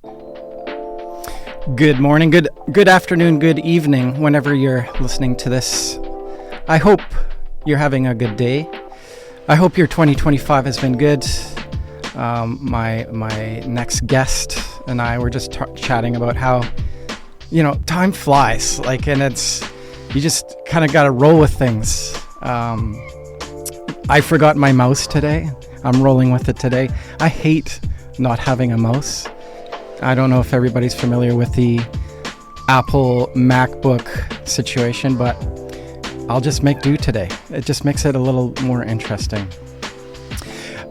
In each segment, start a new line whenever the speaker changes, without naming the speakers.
Good morning, good afternoon, good evening, whenever you're listening to this. I hope you're having a good day. I hope your 2025 has been good. My next guest and I were just chatting about how, time flies, and you just kind of got to roll with things. I forgot my mouse today. I'm rolling with it today. I hate not having a mouse. I don't know if everybody's familiar with the Apple MacBook situation, but I'll just make do today. It just makes it a little more interesting.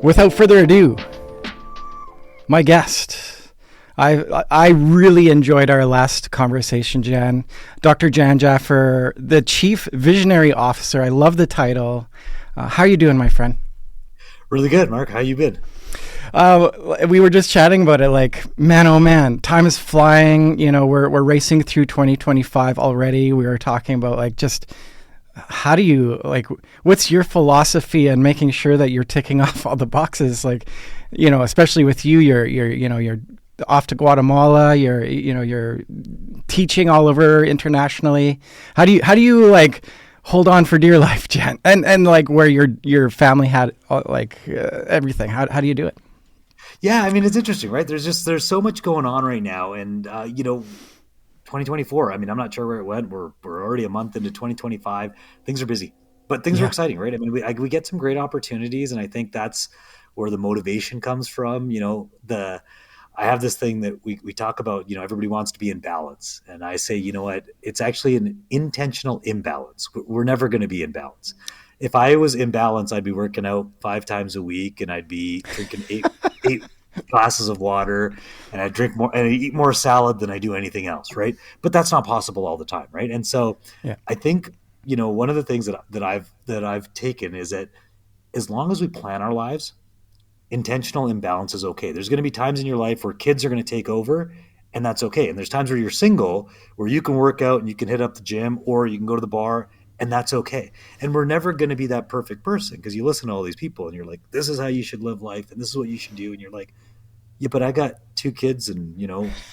Without further ado, my guest. I really enjoyed our last conversation, Jan. Dr. Jan Jaffer, the Chief Visionary Officer. I love the title. How are you doing, my friend?
Really good, Mark. How you been?
We were just chatting about it, man, oh man, time is flying. We're racing through 2025 already. We were talking about just how do you what's your philosophy in making sure that you're ticking off all the boxes? Especially with you, you're off to Guatemala. You're teaching all over internationally. How do you hold on for dear life, Jen? And where your family had everything. How do you do it?
Yeah, it's interesting, right? There's so much going on right now, and 2024. I'm not sure where it went. We're already a month into 2025. Things are busy, but things are exciting, right? We get some great opportunities, and I think that's where the motivation comes from. I have this thing that we talk about. Everybody wants to be in balance, and I say, you know what? It's actually an intentional imbalance. We're never going to be in balance. If I was in balance, I'd be working out 5 times a week, and I'd be drinking eight glasses of water, and I drink more and I eat more salad than I do anything else, right? But that's not possible all the time, right? And so, I think one of the things that I've taken is that as long as we plan our lives, intentional imbalance is okay. There's going to be times in your life where kids are going to take over, and that's okay. And there's times where you're single, where you can work out and you can hit up the gym, or you can go to the bar, and that's okay. And we're never going to be that perfect person, because you listen to all these people and you're like, this is how you should live life, and this is what you should do. And you're like, yeah, but I got 2 kids, and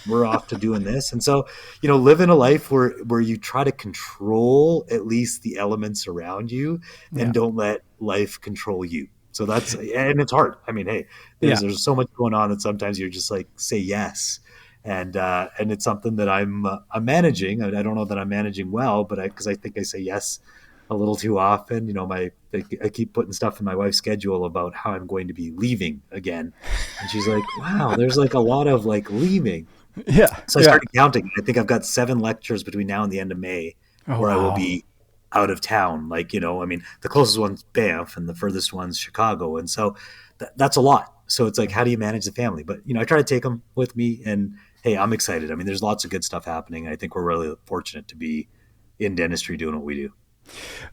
we're off to doing this. And so, living a life where you try to control at least the elements around you, and don't let life control you. So and it's hard. There's so much going on that sometimes you're just say yes. And it's something that I'm managing. I don't know that I'm managing well, but because I think I say yes a little too often. I keep putting stuff in my wife's schedule about how I'm going to be leaving again, and she's like, "Wow, there's a lot of leaving."
Yeah.
So I started counting. I think I've got 7 lectures between now and the end of May where I will be out of town. The closest one's Banff, and the furthest one's Chicago, and so that's a lot. So it's how do you manage the family? But I try to take them with me, and hey, I'm excited. There's lots of good stuff happening. I think we're really fortunate to be in dentistry doing what we do.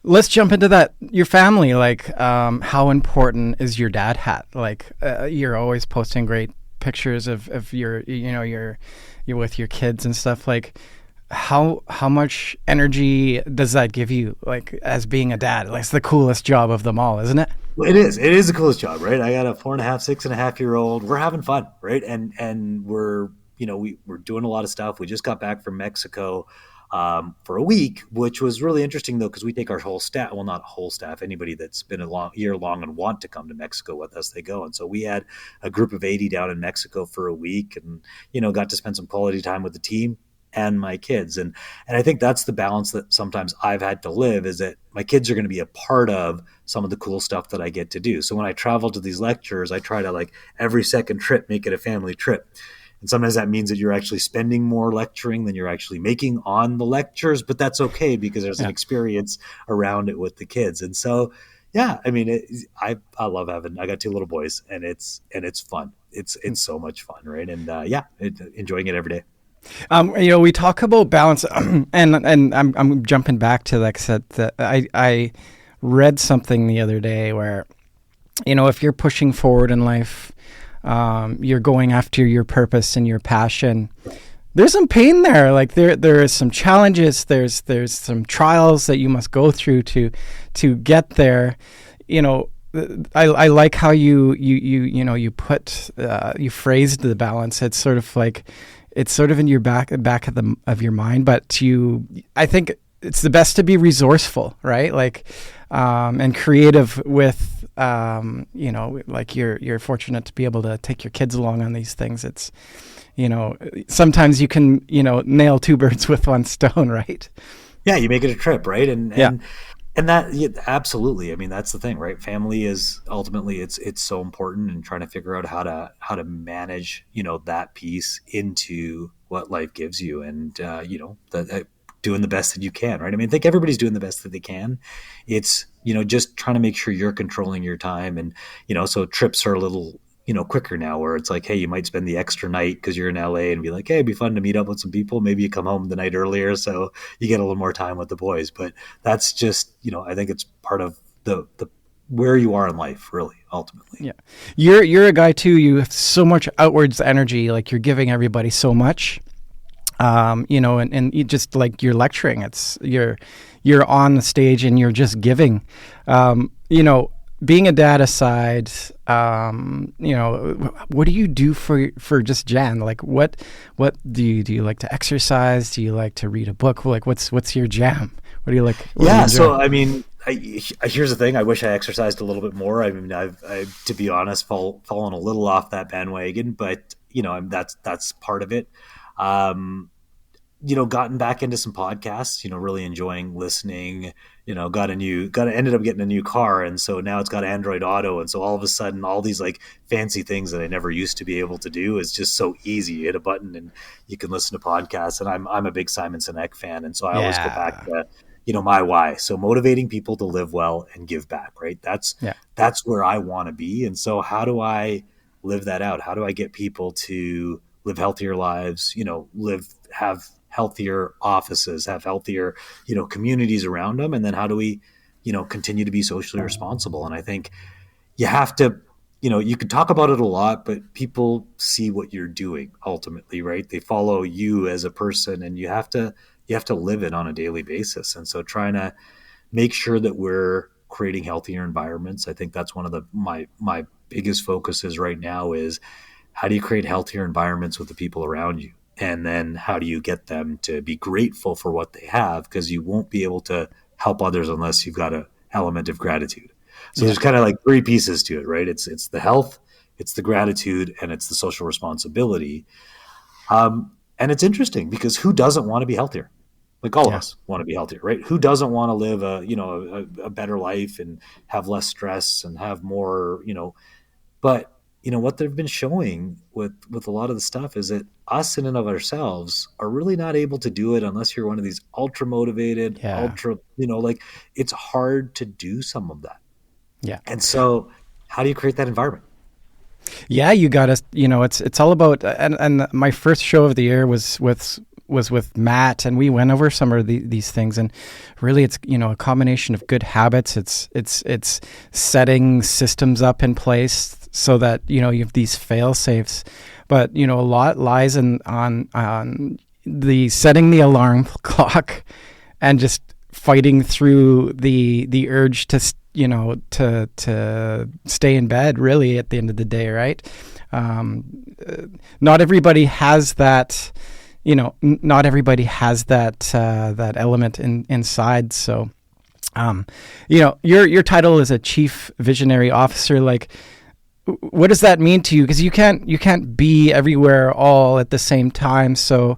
Let's jump into that. Your family, how important is your dad hat? You're always posting great pictures of your, you're with your kids and stuff. How much energy does that give you, as being a dad? It's the coolest job of them all, isn't it?
Well, it is. It is the coolest job, right? I got a 4.5, 6.5-year-old. We're having fun, right? And we're, we're doing a lot of stuff. We just got back from Mexico for a week, which was really interesting, though, because we take our whole staff. Well, not whole staff. Anybody that's been a year long and want to come to Mexico with us, they go. And so we had a group of 80 down in Mexico for a week, and got to spend some quality time with the team and my kids. And I think that's the balance that sometimes I've had to live, is that my kids are going to be a part of some of the cool stuff that I get to do. So when I travel to these lectures, I try to every second trip, make it a family trip. And sometimes that means that you're actually spending more lecturing than you're actually making on the lectures, but that's okay, because there's an experience around it with the kids. And so, I love I got 2 little boys, and it's fun. It's so much fun. Right. And enjoying it every day.
We talk about balance, and I'm jumping back to that. I read something the other day where, if you're pushing forward in life, you're going after your purpose and your passion, there's some pain there. There is some challenges. There's some trials that you must go through to get there. I like how you put you phrased the balance. It's sort of like it's sort of in your back of your mind, but I think it's the best to be resourceful, right? Like and creative with like you're fortunate to be able to take your kids along on these things. It's sometimes you can nail two birds with one stone, right?
Yeah, you make it a trip, right? And
Yeah.
and that, yeah, absolutely. I mean, that's the thing, right? Family is ultimately it's so important, and trying to figure out how to manage that piece into what life gives you, and doing the best that you can, right? I mean, I think everybody's doing the best that they can. It's just trying to make sure you're controlling your time, and so trips are a little quicker now, where it's like, hey, you might spend the extra night because you're in LA and be like, hey, it'd be fun to meet up with some people. Maybe you come home the night earlier, so you get a little more time with the boys. But that's just, I think it's part of the where you are in life, really, ultimately.
Yeah. You're a guy too. You have so much outwards energy. Like you're giving everybody so much. And you just like you're lecturing. It's you're on the stage and you're just giving. Being a dad aside, what do you do for just Jan? Like what do you like to exercise? Do you like to read a book? Like what's your jam? What do you like?
Yeah. So, I mean, here's the thing. I wish I exercised a little bit more. I mean, I've to be honest, fallen a little off that bandwagon, but that's part of it. Gotten back into some podcasts, really enjoying listening, ended up getting a new car. And so now it's got Android Auto. And so all of a sudden, all these like fancy things that I never used to be able to do is just so easy. You hit a button and you can listen to podcasts. And I'm a big Simon Sinek fan. And so I always go back to, my why. So motivating people to live well and give back, right? That's where I want to be. And so how do I live that out? How do I get people to live healthier lives, have healthier offices, have healthier, communities around them? And then how do we, continue to be socially responsible? And I think you have to, you can talk about it a lot, but people see what you're doing ultimately, right? They follow you as a person, and you have to live it on a daily basis. And so trying to make sure that we're creating healthier environments. I think that's one of my biggest focuses right now is how do you create healthier environments with the people around you? And then how do you get them to be grateful for what they have? Because you won't be able to help others unless you've got an element of gratitude. So there's kind of like three pieces to it, right? It's the health, it's the gratitude, and it's the social responsibility. And it's interesting because who doesn't want to be healthier? Like all of us want to be healthier, right? Who doesn't want to live a better life and have less stress and have more, but what they've been showing with a lot of the stuff is that us in and of ourselves are really not able to do it unless you're one of these ultra motivated, ultra, like it's hard to do some of that.
Yeah.
And so how do you create that environment?
Yeah, you got to, it's all about, and my first show of the year was with Matt, and we went over some of these things, and really it's, a combination of good habits. It's setting systems up in place so that, you have these fail safes, but, a lot lies on the setting the alarm clock and just fighting through the urge to stay in bed, really, at the end of the day, right? Not everybody has that, not everybody has that element inside. So, your title is a chief visionary officer. Like, what does that mean to you? Because you can't be everywhere all at the same time. So,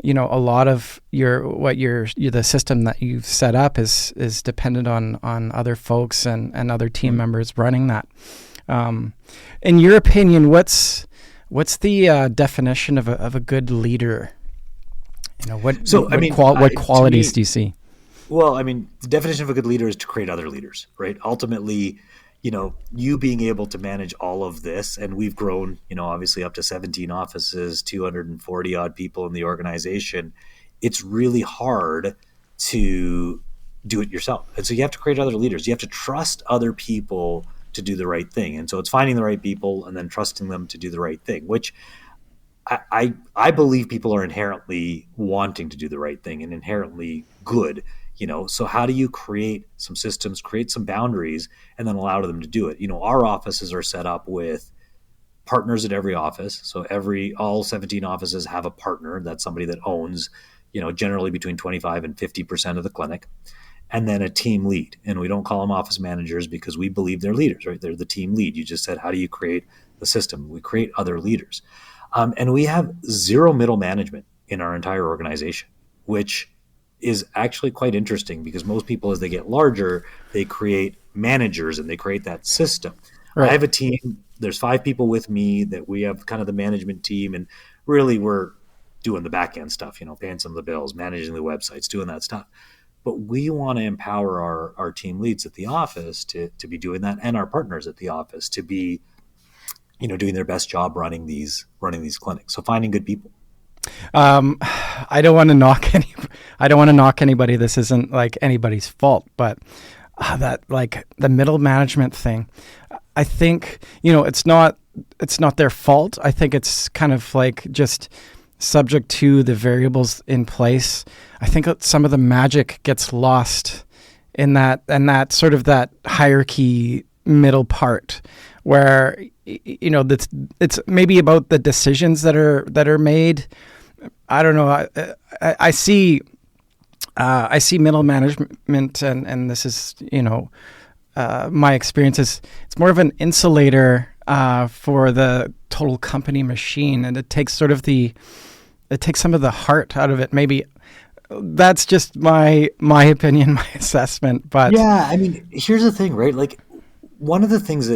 a lot of the system that you've set up is dependent on other folks and other team members running that. In your opinion, what's the definition of a good leader? What qualities do you see?
Well, I mean, the definition of a good leader is to create other leaders, right? Ultimately, you being able to manage all of this, and we've grown, obviously up to 17 offices, 240 odd people in the organization. It's really hard to do it yourself. And so you have to create other leaders. You have to trust other people to do the right thing. And so it's finding the right people and then trusting them to do the right thing, which I believe people are inherently wanting to do the right thing and inherently good. So how do you create some systems, create some boundaries, and then allow them to do it? Our offices are set up with partners at every office. So all 17 offices have a partner. That's somebody that owns, generally between 25 and 50% of the clinic. And then a team lead. And we don't call them office managers because we believe they're leaders, right? They're the team lead. You just said, how do you create the system? We create other leaders. And we have zero middle management in our entire organization, which is actually quite interesting because most people, as they get larger, they create managers and they create that system. Right. I have a team. There's 5 people with me that we have kind of the management team. And really we're doing the back end stuff, paying some of the bills, managing the websites, doing that stuff. But we want to empower our team leads at the office to be doing that, and our partners at the office to be, doing their best job running these clinics. So finding good people.
I don't want to knock anybody. This isn't like anybody's fault, but that like the middle management thing, I think, it's not their fault. I think it's kind of like just subject to the variables in place. I think some of the magic gets lost in that, and that sort of that hierarchy middle part where, it's maybe about the decisions that are made. I don't know. I see middle management, and this is, my experience is it's more of an insulator for the total company machine, and it takes some of the heart out of it. Maybe that's just my opinion, my assessment. But
yeah, I mean, here's the thing, right? Like one of the things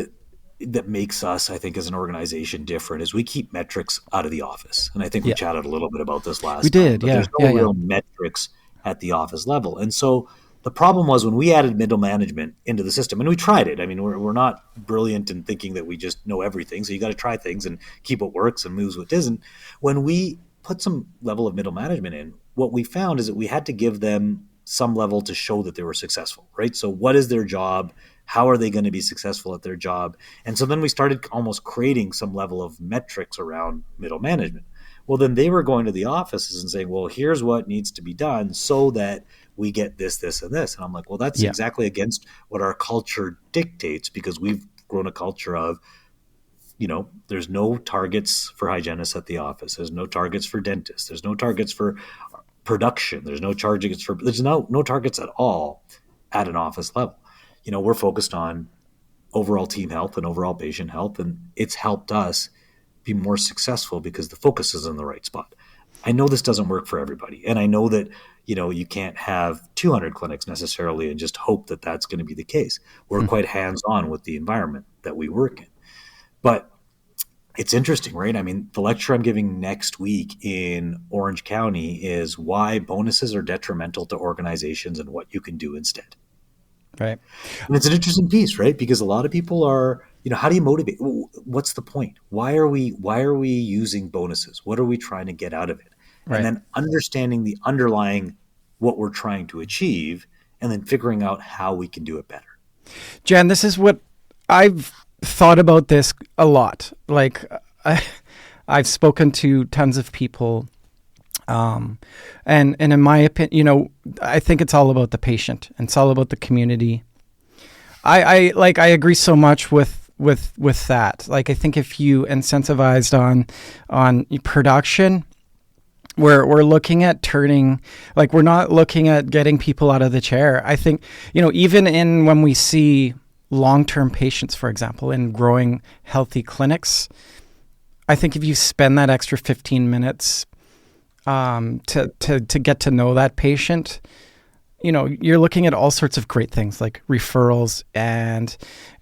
that makes us, I think, as an organization different is we keep metrics out of the office. And I think we chatted a little bit about this last time.
We did,
but there's no real metrics at the office level. And so the problem was when we added middle management into the system, and we tried it. I mean, we're not brilliant in thinking that we just know everything. So you got to try things and keep what works and moves what isn't. When we put some level of middle management in, what we found is that we had to give them some level to show that they were successful, right? So what is their job? How are they going to be successful at their job? And so then we started almost creating some level of metrics around middle management. Well, then they were going to the offices and saying, well, here's what needs to be done so that we get this, this, and this. And I'm like, well, that's exactly against what our culture dictates, because we've grown a culture of, there's no targets for hygienists at the office. There's no targets for dentists. There's no targets for production. There's no targets at all at an office level. We're focused on overall team health and overall patient health, and it's helped us be more successful because the focus is in the right spot. I know this doesn't work for everybody, and I know that you can't have 200 clinics necessarily and just hope that that's going to be the case. We're quite hands-on with the environment that we work in. But it's interesting, right? I mean, the lecture I'm giving next week in Orange County is why bonuses are detrimental to organizations and what you can do instead.
Right.
And it's an interesting piece, right? Because a lot of people are, how do you motivate? What's the point? Why are we using bonuses? What are we trying to get out of it? Right. And then understanding the underlying what we're trying to achieve, and then figuring out how we can do it better.
Jan, this is what I've thought about this a lot. Like I've spoken to tons of people, and in my opinion, I think it's all about the patient and it's all about the community. I agree so much with that. Like, I think if you incentivized on production, we're looking at turning, like, we're not looking at getting people out of the chair. I think, even when we see long-term patients, for example, in growing healthy clinics, I think if you spend that extra 15 minutes to get to know that patient, you're looking at all sorts of great things like referrals and,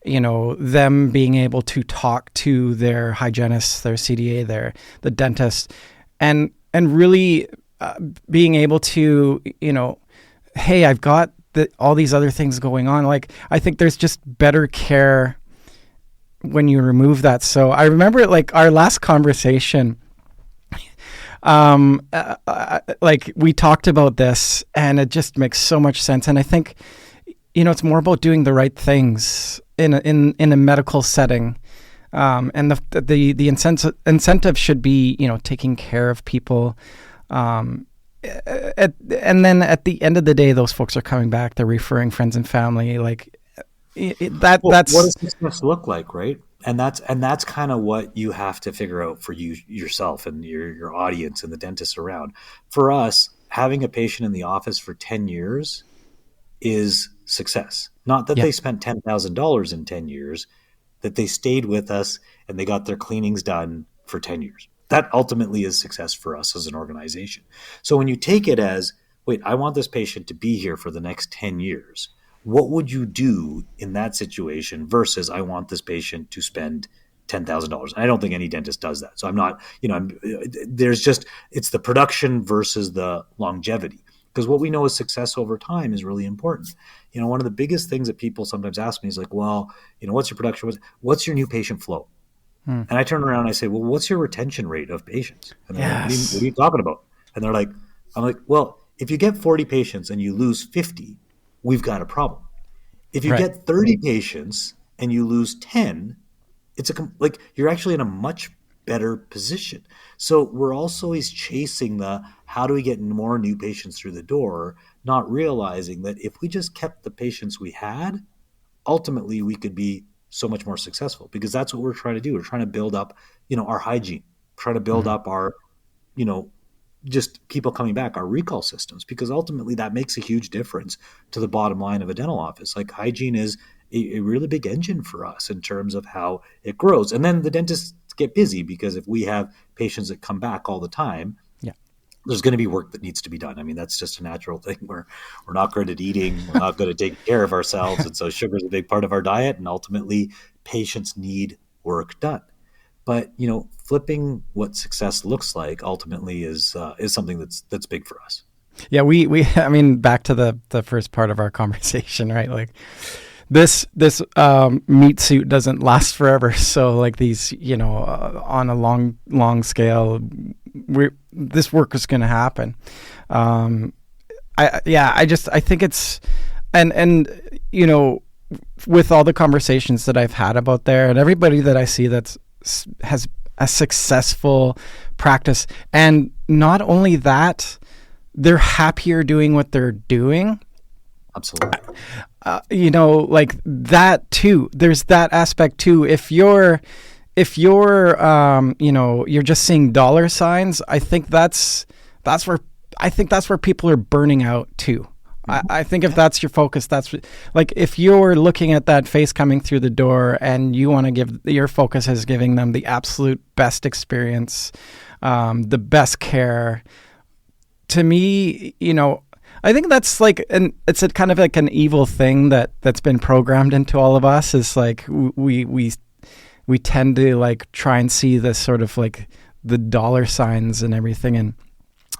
them being able to talk to their hygienist, their CDA, the dentist, and really being able to, hey, I've got all these other things going on. Like, I think there's just better care when you remove that. So I remember, like, our last conversation, like, we talked about this, and it just makes so much sense. And I think, it's more about doing the right things in a medical setting. And the incentive should be, taking care of people, and then at the end of the day, those folks are coming back. They're referring friends and family. Like that's
what does success look like, right? And that's kind of what you have to figure out for you yourself and your audience and the dentists around. For us, having a patient in the office for 10 years is success. Not that they spent $10,000 in 10 years, that they stayed with us and they got their cleanings done for 10 years. That ultimately is success for us as an organization. So when you take it as, wait, I want this patient to be here for the next 10 years, what would you do in that situation versus I want this patient to spend $10,000? I don't think any dentist does that. So I'm not, it's the production versus the longevity. Because what we know is success over time is really important. One of the biggest things that people sometimes ask me is like, well, what's your production? What's your new patient flow? And I turn around and I say, well, what's your retention rate of patients? And they're like, what are you talking about? And they're like, I'm like, well, if you get 40 patients and you lose 50, we've got a problem. If you get 30 patients and you lose 10, you're actually in a much better position. So we're also always chasing how do we get more new patients through the door, not realizing that if we just kept the patients we had, ultimately we could be so much more successful, because that's what we're trying to do. We're trying to build up, our hygiene, trying to build up our, just people coming back, our recall systems, because ultimately that makes a huge difference to the bottom line of a dental office. Like hygiene is a really big engine for us in terms of how it grows. And then the dentists get busy, because if we have patients that come back all the time, there's going to be work that needs to be done. I mean, that's just a natural thing. We're not good at eating. We're not good at taking care of ourselves. And so sugar is a big part of our diet. And ultimately, patients need work done. But, flipping what success looks like ultimately is something that's big for us.
Yeah, I mean, back to the first part of our conversation, right? Like this meat suit doesn't last forever. So like these, on a long scale, this work is going to happen. I think it's, and with all the conversations that I've had about there, and everybody that I see has a successful practice, and not only that, they're happier doing what they're doing.
Absolutely.
Like that too. There's that aspect too. If you're you're just seeing dollar signs, I think that's where people are burning out too. I think if that's your focus, like if you're looking at that face coming through the door and you want to give your focus is giving them the absolute best experience, the best care. To me, I think that's like, it's a kind of like an evil thing that's been programmed into all of us. Is like we tend to like try and see this sort of like the dollar signs and everything, and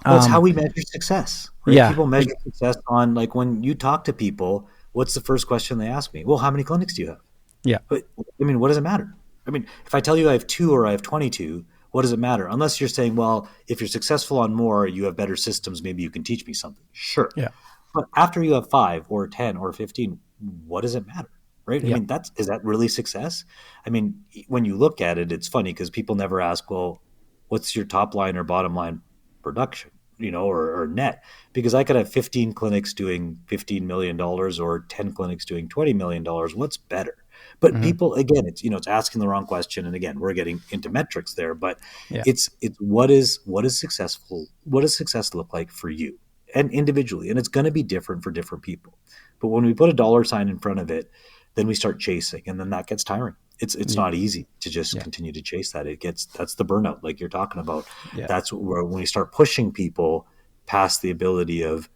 it's how we measure success. Right?
Yeah,
people measure success on, like, when you talk to people, what's the first question they ask me? Well, how many clinics do you have?
Yeah,
but I mean, what does it matter? I mean, if I tell you I have 2 or I have 22. What does it matter? Unless you're saying, well, if you're successful on more, you have better systems, maybe you can teach me something. Sure.
Yeah.
But after you have 5 or 10 or 15, what does it matter? Right?
Yeah.
I mean, is that really success? I mean, when you look at it, it's funny because people never ask, well, what's your top line or bottom line production, or net? Because I could have 15 clinics doing $15 million or 10 clinics doing $20 million. What's better? But people, again, it's asking the wrong question. And again, we're getting into metrics there, but it's what is successful? What does success look like for you and individually? And it's going to be different for different people. But when we put a dollar sign in front of it, then we start chasing, and then that gets tiring. It's not easy to just continue to chase that. That's the burnout, like you're talking about.
Yeah.
That's where, when we start pushing people past the ability of,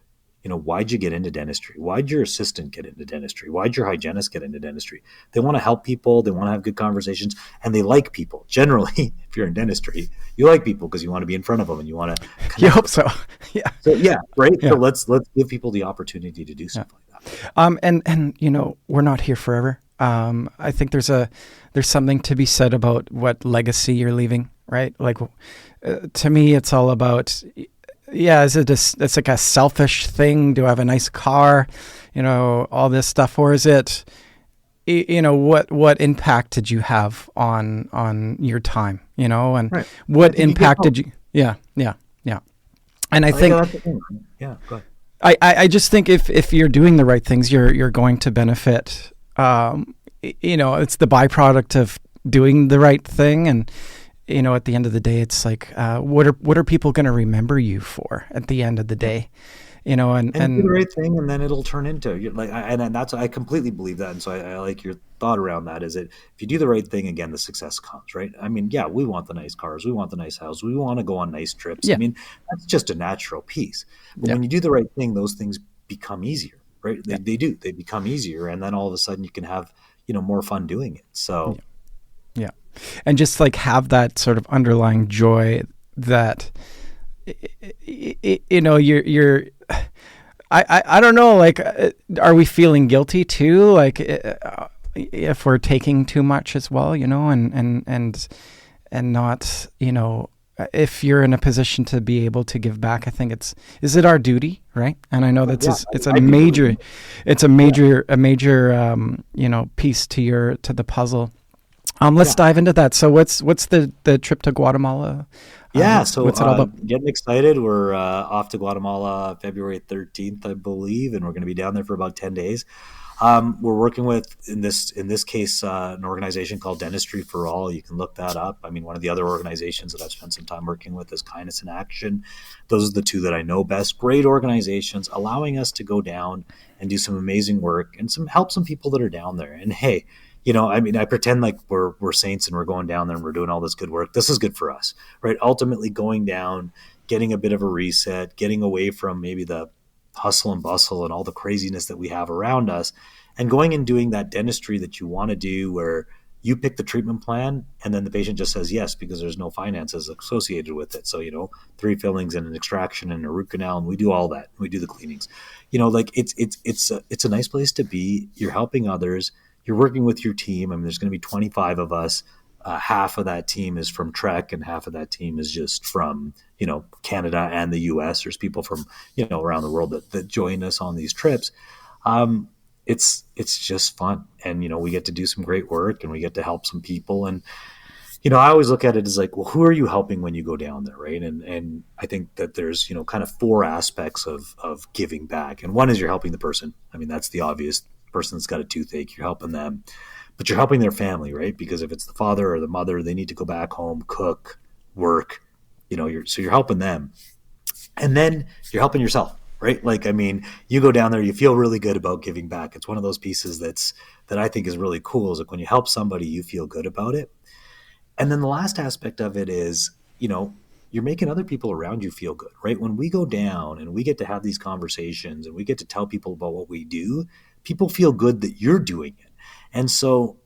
why'd you get into dentistry? Why'd your assistant get into dentistry? Why'd your hygienist get into dentistry? They want to help people. They want to have good conversations, and they like people. Generally, if you're in dentistry, you like people because you want to be in front of them and you want to connect.
You hope so. Yeah.
So right.
Yeah.
So let's give people the opportunity to do something like that.
And we're not here forever. I think there's something to be said about what legacy you're leaving, right? Like, to me, it's all about, it's like a selfish thing. Do I have a nice car? All this stuff. Or is it, what impact did you have on your time, and
right.
what impact did you, yeah. And I
Yeah,
think
that's the thing. Right? Yeah, go ahead.
I just think if you're doing the right things, you're going to benefit. It's the byproduct of doing the right thing, and at the end of the day, it's like, what are people going to remember you for at the end of the day?
And do the
And
right thing, and then it'll turn into like, and that's, I completely believe that, and so I like your thought around that. Is that if you do the right thing, again, the success comes, right? I mean, yeah, we want the nice cars, we want the nice house, we want to go on nice trips. I
yeah,
mean, that's just a natural piece. But
yeah,
when you do the right thing, those things become easier, right?
yeah,
They do. They become easier, and then all of a sudden you can have more fun doing it. So
yeah, yeah, and just like have that sort of underlying joy that you're I don't know, like, are we feeling guilty too, like, if we're taking too much as well, and not, if you're in a position to be able to give back. I think is it our duty, right? And I know
yeah,
it's
I do believe it. Yeah,
a major piece to the puzzle. Let's
yeah.
dive into that. So what's the trip to Guatemala?
Yeah,
What's
so
what's it all about?
getting excited. We're off to Guatemala February 13th, I believe, and we're going to be down there for about 10 days. We're working with, in this case, an organization called Dentistry for All. You can look that up. I mean, one of the other organizations that I've spent some time working with is Kindness in Action. Those are the two that I know best. Great organizations allowing us to go down and do some amazing work and help some people that are down there. And hey, I mean, I pretend like we're saints and we're going down there and we're doing all this good work. This is good for us, right? Ultimately, going down, getting a bit of a reset, getting away from maybe the hustle and bustle and all the craziness that we have around us, and going and doing that dentistry that you want to do, where you pick the treatment plan and then the patient just says yes because there's no finances associated with it. So, 3 fillings and an extraction and a root canal, and we do all that. We do the cleanings. Like it's a nice place to be. You're helping others. You're working with your team. I mean, there's going to be 25 of us. Half of that team is from TREC, and half of that team is just from Canada and the U.S. There's people from around the world that join us on these trips. Um, it's just fun, and we get to do some great work, and we get to help some people. And I always look at it as like, well, who are you helping when you go down there, right? And I think that there's kind of 4 aspects of giving back, and one is you're helping the person. I mean, that's the obvious. Person that's got a toothache, you're helping them, but you're helping their family, right? Because if it's the father or the mother, they need to go back home, cook, work. You're helping them, and then you're helping yourself, right? Like, I mean, you go down there, you feel really good about giving back. It's one of those pieces that I think is really cool. Is like when you help somebody, you feel good about it. And then the last aspect of it is, you're making other people around you feel good, right? When we go down and we get to have these conversations and we get to tell people about what we do, people feel good that you're doing it. And so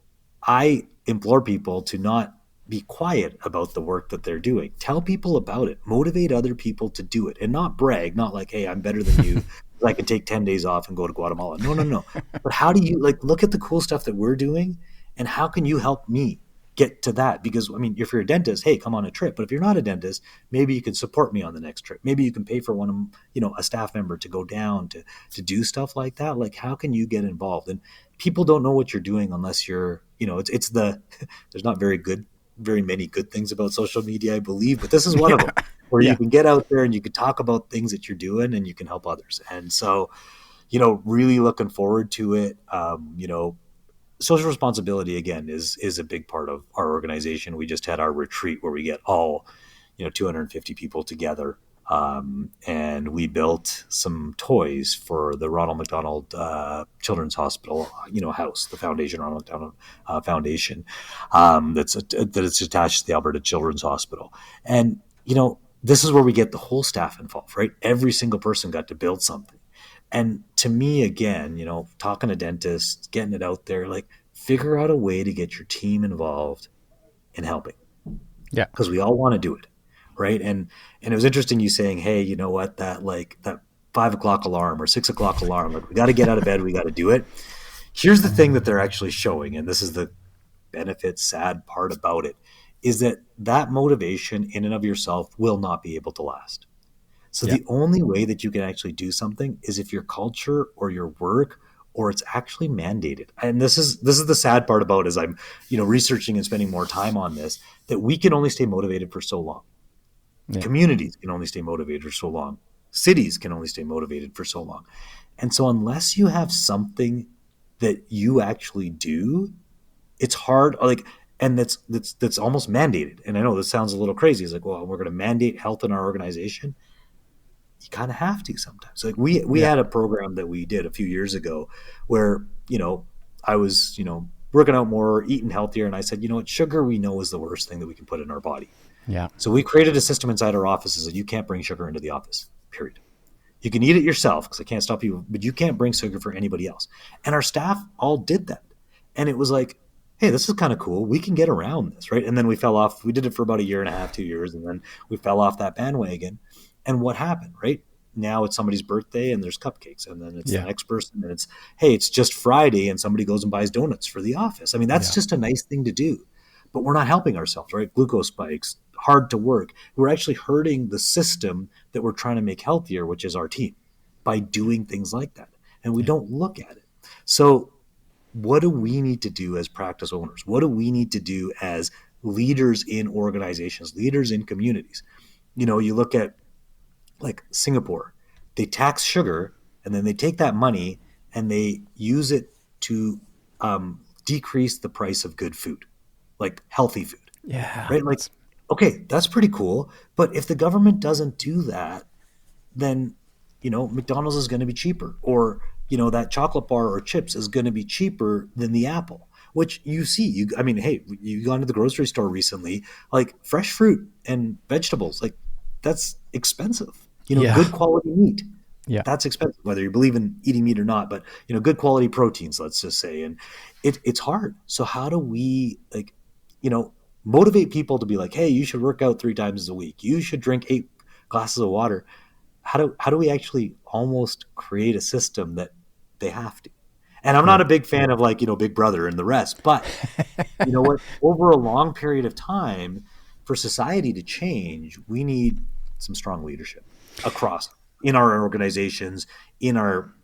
I implore people to not be quiet about the work that they're doing. Tell people about it, motivate other people to do it, and not brag, not like, hey, I'm better than you. I can take 10 days off and go to Guatemala. No, no, no. But how do you look at the cool stuff that we're doing, and how can you help me get to that? Because I mean, if you're a dentist, hey, come on a trip. But if you're not a dentist, maybe you can support me on the next trip. Maybe you can pay for one of a staff member to go down to do stuff like that. Like, how can you get involved? And people don't know what you're doing unless you're, there's not very many good things about social media, I believe, but this is one of them where you
Yeah,
can get out there and you can talk about things that you're doing and you can help others. And so, really looking forward to it. Social responsibility again is a big part of our organization. We just had our retreat where we get all 250 people together, and we built some toys for the Ronald McDonald Children's Hospital house, the foundation, Ronald McDonald Foundation, that it's attached to the Alberta Children's Hospital. And this is where we get the whole staff involved, right? Every single person got to build something. And to me, again, talking to dentists, getting it out there, like, figure out a way to get your team involved in helping,
yeah,
because we all want to do it, right? And it was interesting you saying, hey, you know what, that 5 o'clock alarm or 6 o'clock alarm, like, we got to get out of bed, we got to do it. Here's the thing that they're actually showing, and this is the benefit, sad part about it, is that motivation in and of yourself will not be able to last. So
yeah,
the only way that you can actually do something is if your culture or your work or it's actually mandated. And this is the sad part about it, as I'm researching and spending more time on this, that we can only stay motivated for so long.
Yeah.
Communities can only stay motivated for so long. Cities can only stay motivated for so long. And so unless you have something that you actually do, it's hard. Like, and that's almost mandated. And I know this sounds a little crazy. It's like, well, we're going to mandate health in our organization. You kind of have to sometimes. Like we
Yeah.
had a program that we did a few years ago where, I was, working out more, eating healthier. And I said, you know what, sugar we know is the worst thing that we can put in our body.
Yeah.
So we created a system inside our offices that you can't bring sugar into the office, period. You can eat it yourself because I can't stop you, but you can't bring sugar for anybody else. And our staff all did that. And it was like, hey, this is kind of cool. We can get around this, right? And then we fell off. We did it for about a year and a half, 2 years, and then we fell off that bandwagon. And what happened, right? Now it's somebody's birthday and there's cupcakes. And then it's the next person and it's, hey, it's just Friday and somebody goes and buys donuts for the office. I mean, that's just a nice thing to do. But we're not helping ourselves, right? Glucose spikes, hard to work. We're actually hurting the system that we're trying to make healthier, which is our team, by doing things like that. And we don't look at it. So what do we need to do as practice owners? What do we need to do as leaders in organizations, leaders in communities? You look at like Singapore, they tax sugar and then they take that money and they use it to decrease the price of good food, like healthy food.
Yeah.
Right? Like, okay, that's pretty cool. But if the government doesn't do that, then, McDonald's is going to be cheaper, or, that chocolate bar or chips is going to be cheaper than the apple, which you see. Hey, you've gone to the grocery store recently, like fresh fruit and vegetables, like that's expensive. Good quality meat.
Yeah.
That's expensive, whether you believe in eating meat or not, but, good quality proteins, let's just say. And it's hard. So how do we motivate people to be like, hey, you should work out 3 times a week. You should drink 8 glasses of water. How do we actually almost create a system that they have to? And I'm not a big fan of Big Brother and the rest, but you know what? Over a long period of time, for society to change, we need some strong leadership across in our organizations, in our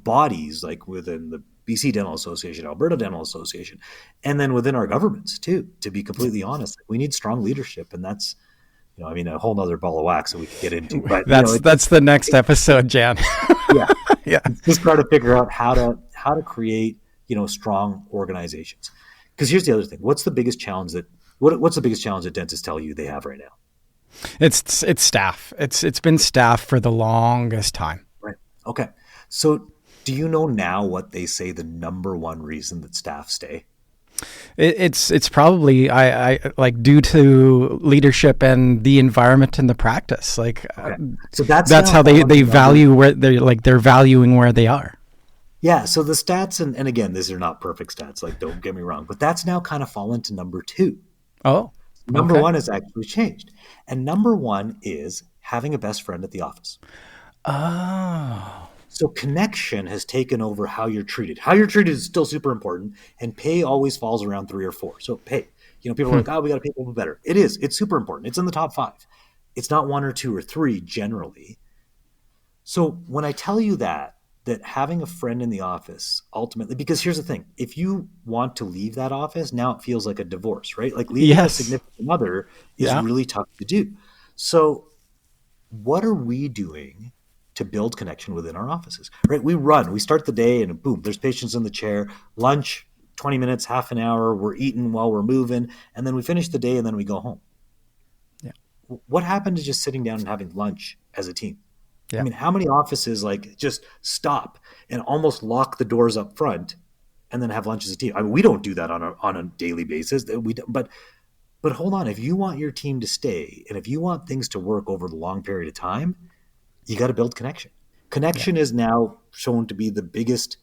bodies, like within the BC Dental Association, Alberta Dental Association, and then within our governments too. To be completely honest, we need strong leadership, and that's a whole nother ball of wax that we could get into. But
that's the next episode, Jan.
Yeah. Just try to figure out how to create strong organizations. Because here's the other thing: what's the biggest challenge that dentists tell you they have right now?
It's staff. It's been staff for the longest time.
Right. Okay. So do you know now what they say the number one reason that staff stay?
It's probably I like due to leadership and the environment and the practice. Like
so that's
how they value where they're valuing where they are.
Yeah. So the stats and again, these are not perfect stats. Like, don't get me wrong, but that's now kind of fallen to number 2.
Oh.
Number 1 has actually changed. And number 1 is having a best friend at the office.
Oh.
So connection has taken over how you're treated. How you're treated is still super important, and pay always falls around 3 or 4. So pay. People are like, oh, we got to pay people better. It is. It's super important. It's in the top 5. It's not 1 or 2 or 3 generally. So when I tell you that having a friend in the office ultimately, because here's the thing, if you want to leave that office, now it feels like a divorce, right? Like leaving a significant other is really tough to do. So what are we doing to build connection within our offices, right? We start the day and boom, there's patients in the chair, lunch, 20 minutes, half an hour, we're eating while we're moving, and then we finish the day and then we go home.
Yeah.
What happened to just sitting down and having lunch as a team?
Yeah.
How many offices just stop and almost lock the doors up front and then have lunch as a team? We don't do that on a daily basis. But hold on, if you want your team to stay and if you want things to work over the long period of time, you got to build connection. Connection is now shown to be the biggest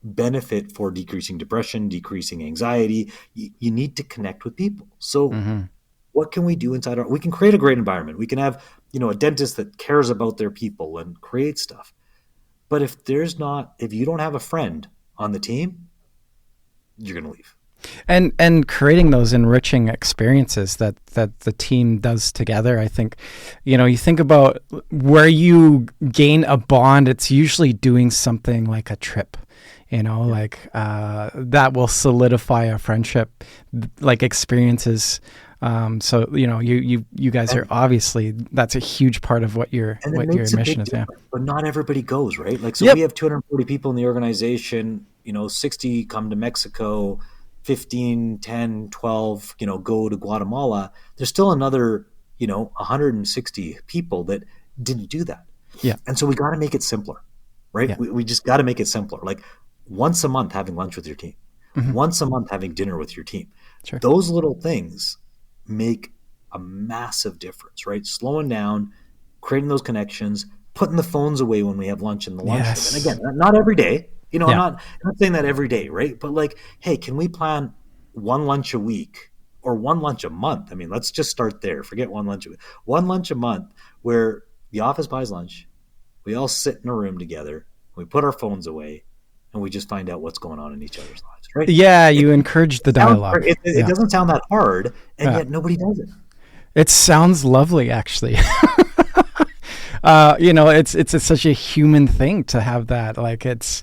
benefit for decreasing depression, decreasing anxiety. You need to connect with people. So what can we do we can create a great environment. We can have, a dentist that cares about their people and create stuff. But if you don't have a friend on the team, you're going to leave.
And creating those enriching experiences that the team does together. I think, you think about where you gain a bond, it's usually doing something like a trip, that will solidify a friendship, like experiences So you guys are obviously, that's a huge part of what your mission is. Yeah,
but not everybody goes, right. Like, so
Yep.
we have 240 people in the organization. 60 come to Mexico, 15, 10, 12, go to Guatemala. There's still another 160 people that didn't do that.
Yeah.
And so we got to make it simpler, right?
Yeah.
We just got to make it simpler. Like, once a month having lunch with your team, once a month having dinner with your team.
Sure.
Those little things make a massive difference, right? Slowing down, creating those connections, putting the phones away when we have lunch in the lunchroom.
Yes.
And again, not every day, I'm not saying that every day, right? But like, hey, can we plan one lunch a week or one lunch a month? I mean, let's just start there. Forget one lunch a week. One lunch a month where the office buys lunch. We all sit in a room together. We put our phones away and we just find out what's going on in each other's lives, right?
Yeah, you encourage the dialogue.
It doesn't sound that hard, and yet nobody does it.
It sounds lovely, actually. It's such a human thing to have that. Like, it's,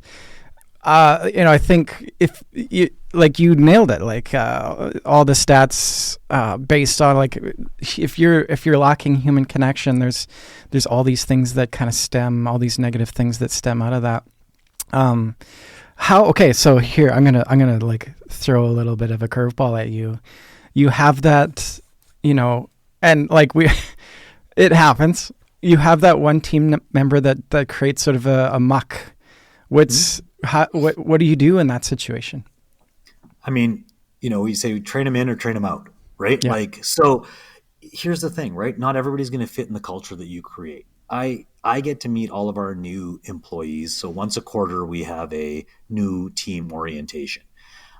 I think if you, like, you nailed it. Like, all the stats based on, like, if you're lacking human connection, there's all these things that kind of stem, all these negative things that stem out of that. So here I'm gonna like throw a little bit of a curveball at you. You have that, and like it happens. You have that one team member that creates sort of a muck. What do you do in that situation?
I mean, we say train them in or train them out, right?
Yeah.
Like, so here's the thing, right? Not everybody's going to fit in the culture that you create. I get to meet all of our new employees. So once a quarter, we have a new team orientation.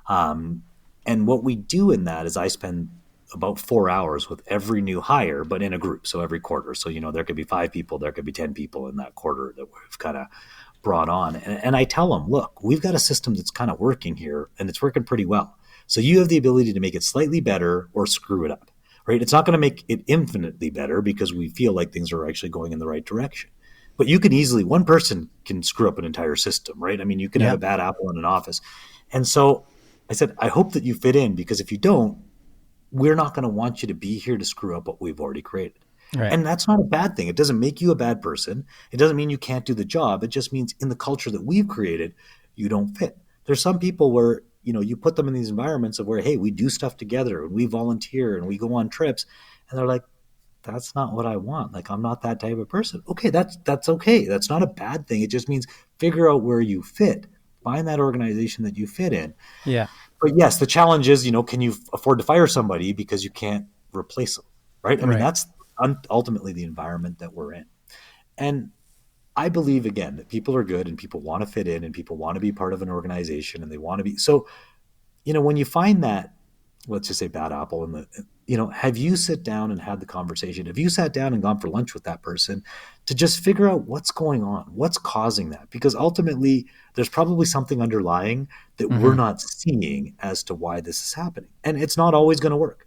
And what we do in that is I spend about 4 hours with every new hire, but in a group. So every quarter. So, there could be 5 people, there could be 10 people in that quarter that we've kind of brought on. And I tell them, look, we've got a system that's kind of working here and it's working pretty well. So you have the ability to make it slightly better or screw it up, right? It's not going to make it infinitely better because we feel like things are actually going in the right direction. But you can easily, one person can screw up an entire system, right? I mean, you can have a bad apple in an office. And so I said, I hope that you fit in, because if you don't, we're not going to want you to be here to screw up what we've already created.
Right.
And that's not a bad thing. It doesn't make you a bad person. It doesn't mean you can't do the job. It just means in the culture that we've created, you don't fit. There's some people where, you put them in these environments of where, hey, we do stuff together and we volunteer and we go on trips. And they're like, that's not what I want. Like, I'm not that type of person. Okay, that's okay. That's not a bad thing. It just means figure out where you fit. Find that organization that you fit in.
Yeah.
But yes, the challenge is, can you afford to fire somebody because you can't replace them, right? I mean, that's ultimately the environment that we're in. And I believe, again, that people are good and people want to fit in and people want to be part of an organization and they want to be. So, when you find that, let's just say bad apple in the, have you sit down and had the conversation? Have you sat down and gone for lunch with that person to just figure out what's going on? What's causing that? Because ultimately there's probably something underlying that we're not seeing as to why this is happening. And it's not always going to work.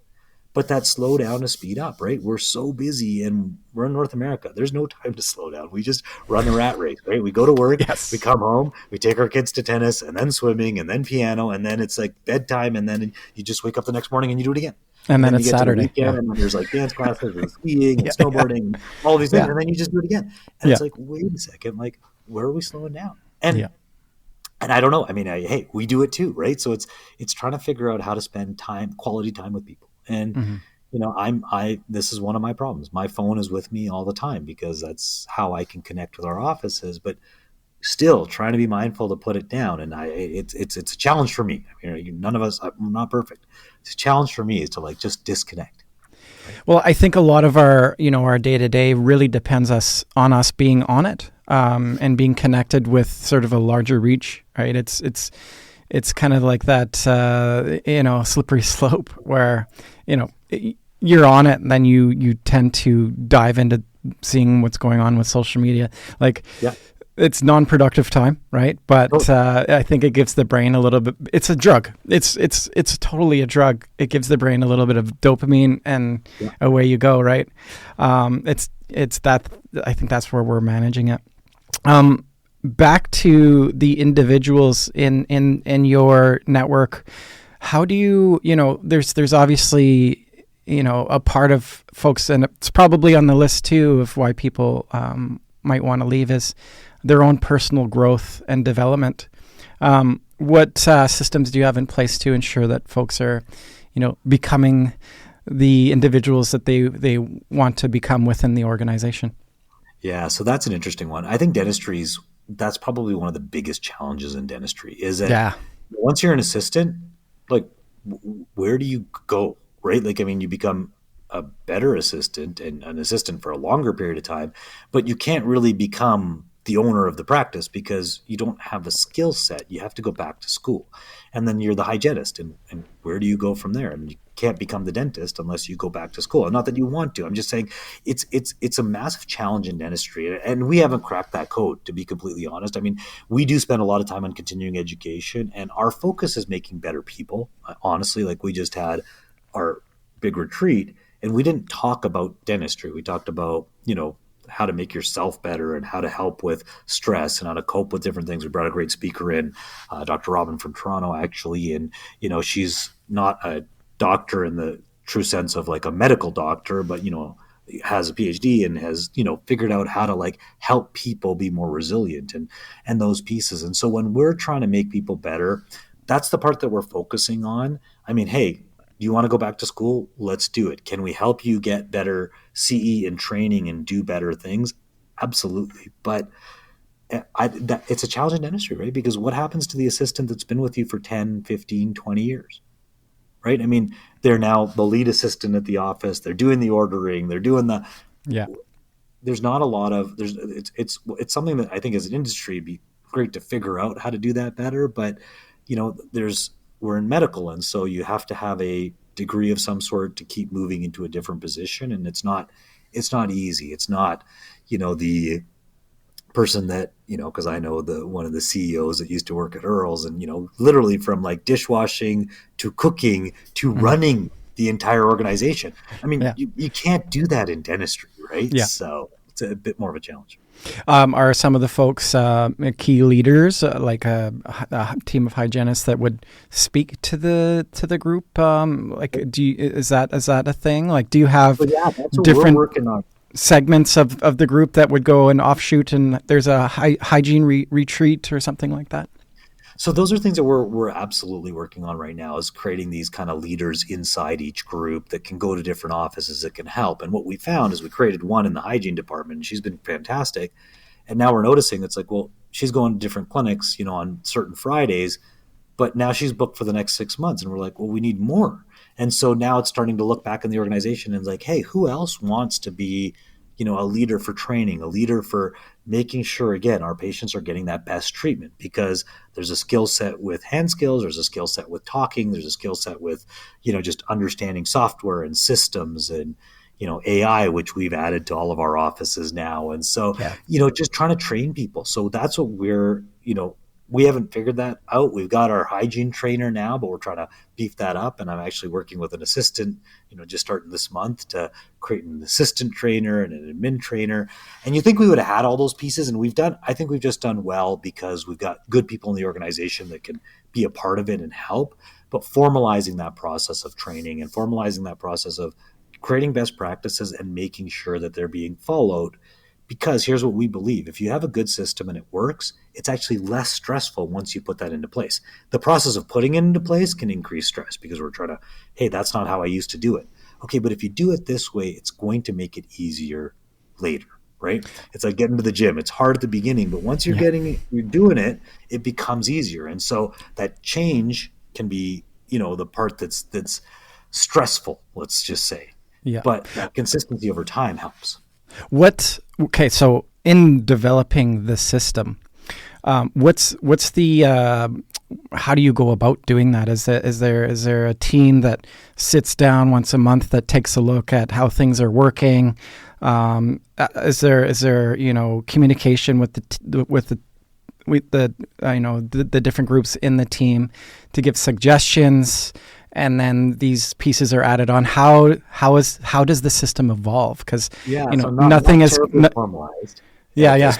But that slow down to speed up, right? We're so busy and we're in North America. There's no time to slow down. We just run the rat race, right? We go to work, we come home, we take our kids to tennis and then swimming and then piano. And then it's like bedtime. And then you just wake up the next morning and you do it again.
And then it's Saturday.
And then there's like dance classes and skiing and snowboarding, and all these things. And then you just do it again. And it's like, wait a second, like, where are we slowing down? And I don't know. I mean, hey, we do it too, right? So it's trying to figure out how to spend quality time with people. And, this is one of my problems. My phone is with me all the time because that's how I can connect with our offices, but still trying to be mindful to put it down. And it's a challenge for me. I mean, none of us, I'm not perfect. It's a challenge for me is to just disconnect. Right? Well,
I think a lot of our, our day-to-day really depends on us being on it, and being connected with sort of a larger reach, right? It's kind of like that, slippery slope where, you're on it and then you tend to dive into seeing what's going on with social media. Like, it's non-productive time, right? But I think it gives the brain a little bit. It's a drug. It's totally a drug. It gives the brain a little bit of dopamine, and away you go, right? It's that. I think that's where we're managing it. Back to the individuals in your network. How do you? There's obviously a part of folks, and it's probably on the list too of why people might want to leave, is their own personal growth and development. What systems do you have in place to ensure that folks are, becoming the individuals that they want to become within the organization?
Yeah, so that's an interesting one. I think that's probably one of the biggest challenges in dentistry is that once you're an assistant, like where do you go, right? Like, I mean, you become a better assistant and an assistant for a longer period of time, but you can't really become the owner of the practice because you don't have a skill set. You have to go back to school. And then you're the hygienist. And where do you go from there? I mean, you can't become the dentist unless you go back to school. And not that you want to. I'm just saying it's a massive challenge in dentistry. And we haven't cracked that code, to be completely honest. I mean, we do spend a lot of time on continuing education, and our focus is making better people. Honestly, like we just had our big retreat, and we didn't talk about dentistry. We talked about, how to make yourself better and how to help with stress and how to cope with different things. We brought a great speaker in, Dr. Robin from Toronto, actually. And, she's not a doctor in the true sense of like a medical doctor, but, has a PhD and has, figured out how to like help people be more resilient and those pieces. And so when we're trying to make people better, that's the part that we're focusing on. I mean, hey, do you want to go back to school? Let's do it. Can we help you get better CE and training and do better things? Absolutely. But it's a challenge in dentistry, right? Because what happens to the assistant that's been with you for 10, 15, 20 years, right? I mean, they're now the lead assistant at the office. They're doing the ordering. They're doing the There's not a lot of it's something that I think as an industry it'd be great to figure out how to do that better. But we're in medical, and so you have to have a degree of some sort to keep moving into a different position, and it's not easy. It's not, the person that, because I know one of the CEOs that used to work at Earl's, and literally from like dishwashing to cooking to running the entire organization. I mean, you can't do that in dentistry, right? Yeah. So it's a bit more of a challenge.
Are some of the folks key leaders, like a team of hygienists that would speak to the group? Is that a thing? Like, do you have different segments of the group that would go and offshoot, and there's a hygiene retreat or something like that?
So those are things that we're absolutely working on right now, is creating these kind of leaders inside each group that can go to different offices that can help. And what we found is we created one in the hygiene department, and she's been fantastic. And now we're noticing it's like, well, she's going to different clinics, on certain Fridays, but now she's booked for the next 6 months. And we're like, well, we need more. And so now it's starting to look back in the organization and it's like, hey, who else wants to be, a leader for training, a leader for making sure, again, our patients are getting that best treatment, because there's a skill set with hand skills, there's a skill set with talking, there's a skill set with, just understanding software and systems and, AI, which we've added to all of our offices now. And so, just trying to train people. So that's what we're, we haven't figured that out. We've got our hygiene trainer now, but we're trying to beef that up. And I'm actually working with an assistant, just starting this month to create an assistant trainer and an admin trainer. And you think we would have had all those pieces, and I think we've just done well because we've got good people in the organization that can be a part of it and help. But formalizing that process of training and formalizing that process of creating best practices and making sure that they're being followed. Because here's what we believe. If you have a good system and it works, it's actually less stressful once you put that into place. The process of putting it into place can increase stress because we're trying to, hey, that's not how I used to do it. Okay, but if you do it this way, it's going to make it easier later, right? It's like getting to the gym. It's hard at the beginning, but once you're doing it, it becomes easier. And so that change can be, the part that's stressful, let's just say. Yeah. But that consistency over time helps.
So in developing the system, what's the how do you go about doing that? Is there a team that sits down once a month that takes a look at how things are working? Is there communication with the different groups in the team to give suggestions? And then these pieces are added on. How does the system evolve? Because nothing is
formalized.
Yeah.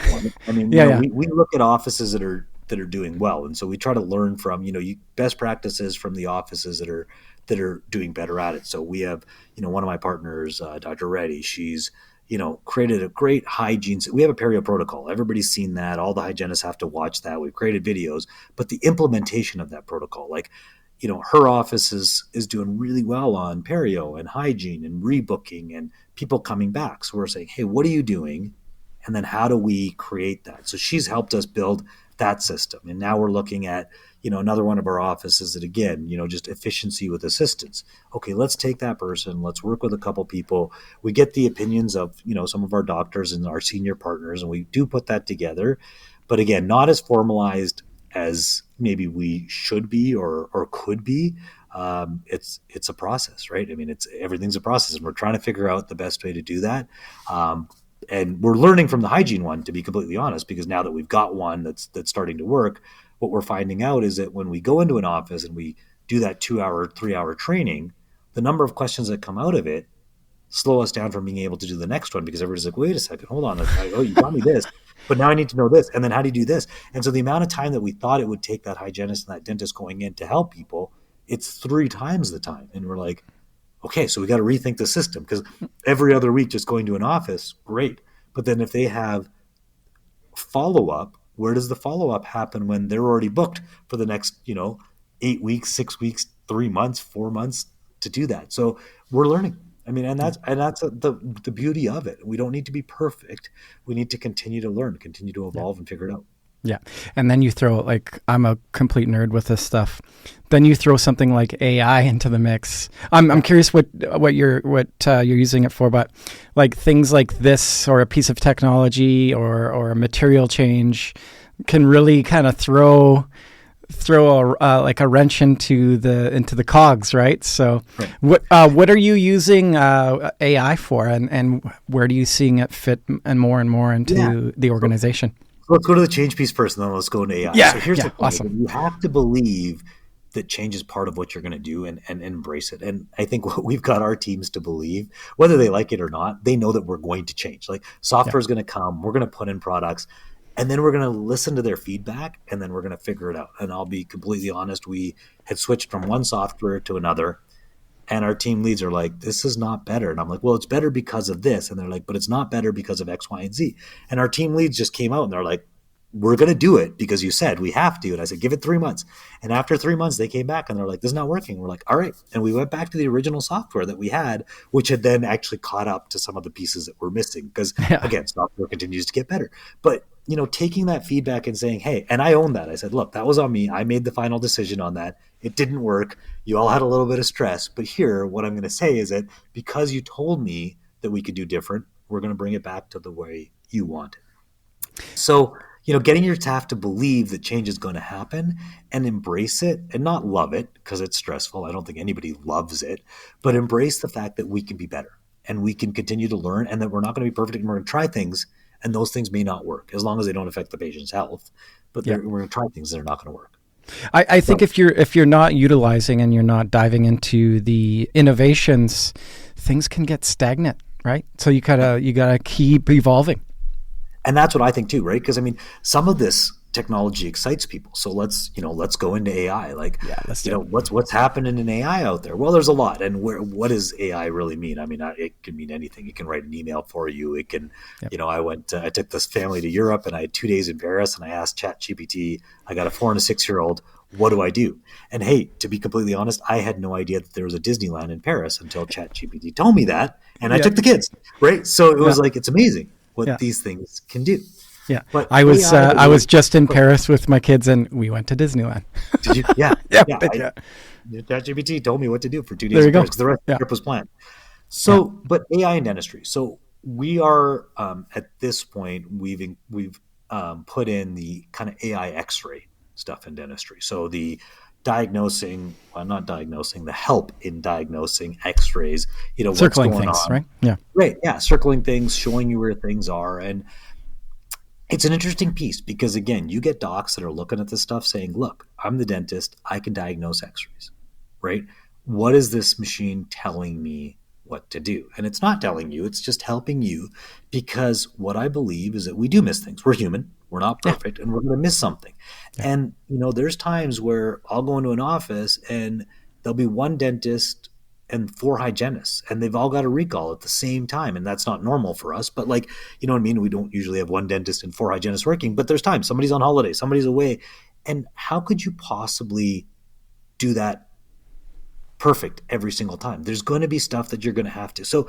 I mean, we look at offices that are doing well, and so we try to learn from best practices from the offices that that are doing better at it. So we have, one of my partners, Dr. Reddy, she's, created a great hygiene. We have a perio protocol. Everybody's seen that. All the hygienists have to watch that. We've created videos, but the implementation of that protocol, like, her office is doing really well on perio and hygiene and rebooking and people coming back. So we're saying, hey, what are you doing? And then how do we create that? So she's helped us build that system. And now we're looking at, another one of our offices that, again, just efficiency with assistants. Okay, let's take that person. Let's work with a couple people. We get the opinions of, some of our doctors and our senior partners, and we do put that together. But again, not as formalized as maybe we should be or could be. It's a process, right? I mean, everything's a process, and we're trying to figure out the best way to do that. And we're learning from the hygiene one, to be completely honest, because now that we've got one that's starting to work, what we're finding out is that when we go into an office and we do that 2-hour, 3-hour training, the number of questions that come out of it slow us down from being able to do the next one, because everybody's like, wait a second, hold on. Oh, you taught me this, but now I need to know this. And then how do you do this? And so the amount of time that we thought it would take that hygienist and that dentist going in to help people, it's 3 times the time. And we're like, okay, so we got to rethink the system, because every other week just going to an office, great. But then if they have follow-up, where does the follow-up happen when they're already booked for the next, 8 weeks, 6 weeks, 3 months, 4 months to do that? So we're learning. I mean, and that's the beauty of it. We don't need to be perfect. We need to continue to learn, continue to evolve, and figure it out.
Yeah. And then you throw, like, I'm a complete nerd with this stuff. Then you throw something like AI into the mix. I'm curious what you're using it for, but like things like this, or a piece of technology, or a material change, can really kind of throw like a wrench into the cogs, right? So right. What are you using AI for, and where do you seeing it fit and more into the organization?
Let's go to the change piece first, and then let's go into AI.
Yeah,
so here's the thing.
Awesome.
You have to believe that change is part of what you're going to do, and embrace it. And I think what we've got our teams to believe, whether they like it or not, they know that we're going to change. Like, software is going to come, we're going to put in products, and then we're going to listen to their feedback, and then we're going to figure it out. And I'll be completely honest, we had switched from one software to another, and our team leads are like, this is not better. And I'm like, well, it's better because of this. And they're like, but it's not better because of X, Y, and Z. And our team leads just came out and they're like, we're going to do it because you said we have to. And I said, give it 3 months. And after 3 months, they came back and they're like, this is not working. We're like, all right. And we went back to the original software that we had, which had then actually caught up to some of the pieces that were missing. Because again, software continues to get better. But, taking that feedback and saying, hey, and I own that. I said, look, that was on me. I made the final decision on that. It didn't work. You all had a little bit of stress. But here, what I'm going to say is that because you told me that we could do different, we're going to bring it back to the way you want it. So, getting your staff to believe that change is going to happen and embrace it, and not love it because it's stressful. I don't think anybody loves it, but embrace the fact that we can be better and we can continue to learn, and that we're not going to be perfect, and we're going to try things, and those things may not work as long as they don't affect the patient's health, but we're going to try things that are not going to work.
I think if you're not utilizing and you're not diving into the innovations, things can get stagnant, right? So you gotta keep evolving.
And that's what I think too, right? Because I mean, some of this technology excites people. So let's go into AI. Like, what's happening in AI out there? Well, there's a lot. And what does AI really mean? I mean, it can mean anything. It can write an email for you. It can, I took this family to Europe, and I had 2 days in Paris, and I asked ChatGPT, I got a 4 and a 6-year-old, what do I do? And hey, to be completely honest, I had no idea that there was a Disneyland in Paris until ChatGPT told me that. And I took the kids, right? So it was like, it's amazing what these things can do.
Yeah, but I was just in Paris with my kids, and we went to Disneyland.
Did you? Yeah, ChatGPT told me what to do for 2 days in Paris because the rest of the trip was planned. So, but AI in dentistry. So we are at this point we've put in the kind of AI X-ray stuff in dentistry. So the the help in diagnosing X-rays.
Circling
what's going
things,
on.
Right? Yeah,
right. Yeah, circling things, showing you where things are, and it's an interesting piece because, again, you get docs that are looking at this stuff saying, look, I'm the dentist. I can diagnose X-rays, right? What is this machine telling me what to do? And it's not telling you. It's just helping you, because what I believe is that we do miss things. We're human. We're not perfect, and we're going to miss something. Yeah. And, there's times where I'll go into an office and there'll be one dentist and four hygienists, and they've all got a recall at the same time. And that's not normal for us, but like, you know what I mean? We don't usually have one dentist and four hygienists working, but there's times somebody's on holiday, somebody's away. And how could you possibly do that perfect every single time? There's going to be stuff that you're going to have to. So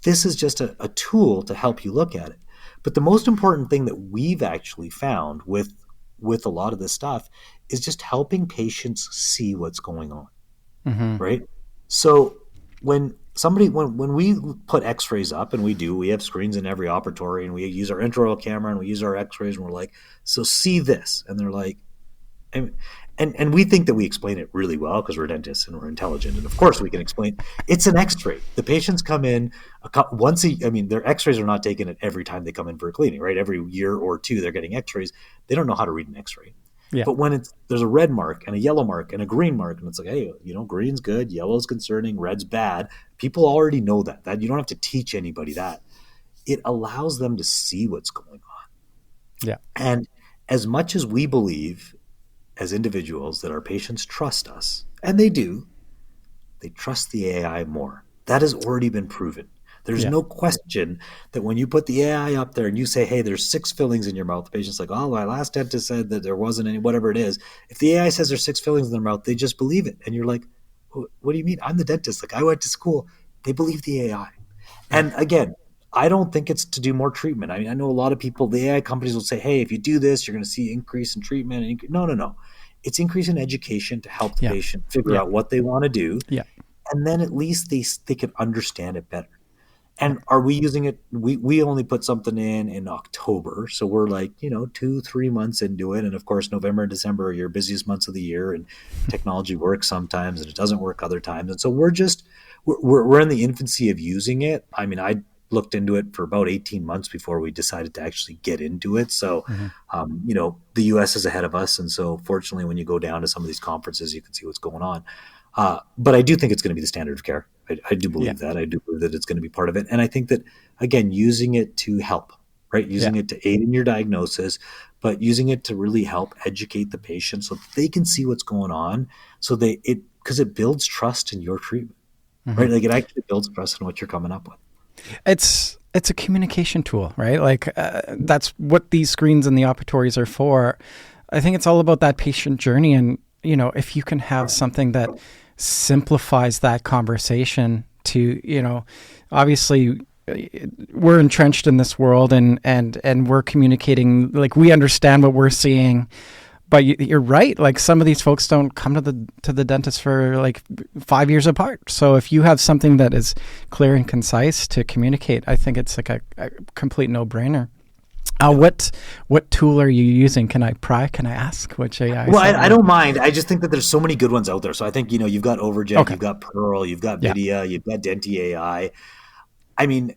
this is just a tool to help you look at it. But the most important thing that we've actually found with a lot of this stuff is just helping patients see what's going on, right? So when we put x-rays up, and we have screens in every operatory, and we use our intraoral camera and we use our x-rays, and we're like, so see this. And they're like, and we think that we explain it really well because we're dentists and we're intelligent. And of course we can explain it's an x-ray. The patients come in their x-rays are not taken at every time they come in for a cleaning, right? Every year or two, they're getting x-rays. They don't know how to read an x-ray. Yeah. But when there's a red mark and a yellow mark and a green mark, and it's like, hey, green's good, yellow's concerning, red's bad. People already know that you don't have to teach anybody that. It allows them to see what's going on.
Yeah.
And as much as we believe as individuals that our patients trust us, and they do, they trust the AI more. That has already been proven. There's no question that when you put the AI up there and you say, hey, there's 6 fillings in your mouth, the patient's like, oh, my last dentist said that there wasn't any, whatever it is. If the AI says there's 6 fillings in their mouth, they just believe it. And you're like, what do you mean? I'm the dentist. Like, I went to school. They believe the AI. And again, I don't think it's to do more treatment. I mean, I know a lot of people, the AI companies will say, hey, if you do this, you're going to see increase in treatment. No. It's increase in education to help the patient figure out what they want to do. Yeah. And then at least they can understand it better. And are we using it? We only put something in October. So we're like, 2-3 months into it. And of course, November and December are your busiest months of the year, and technology works sometimes and it doesn't work other times. And so we're in the infancy of using it. I mean, I looked into it for about 18 months before we decided to actually get into it. So, the US is ahead of us. And so fortunately, when you go down to some of these conferences, you can see what's going on. But I do think it's going to be the standard of care. I do believe that. I do believe that it's going to be part of it. And I think that, again, using it to help, right? Using it to aid in your diagnosis, but using it to really help educate the patient so that they can see what's going on. So because it builds trust in your treatment, right? Like, it actually builds trust in what you're coming up with.
It's a communication tool, right? Like that's what these screens and the operatories are for. I think it's all about that patient journey. And, if you can have something that simplifies that conversation to, obviously we're entrenched in this world and we're communicating, like, we understand what we're seeing. But you're right. Like, some of these folks don't come to the dentist for like 5 years apart. So if you have something that is clear and concise to communicate, I think it's like a complete no-brainer. What tool are you using? Can I ask which AI?
Well, I don't mind. I just think that there's so many good ones out there. So I think, you've got Overjet, you've got Pearl, you've got Vidya, you've got Denti AI. I mean,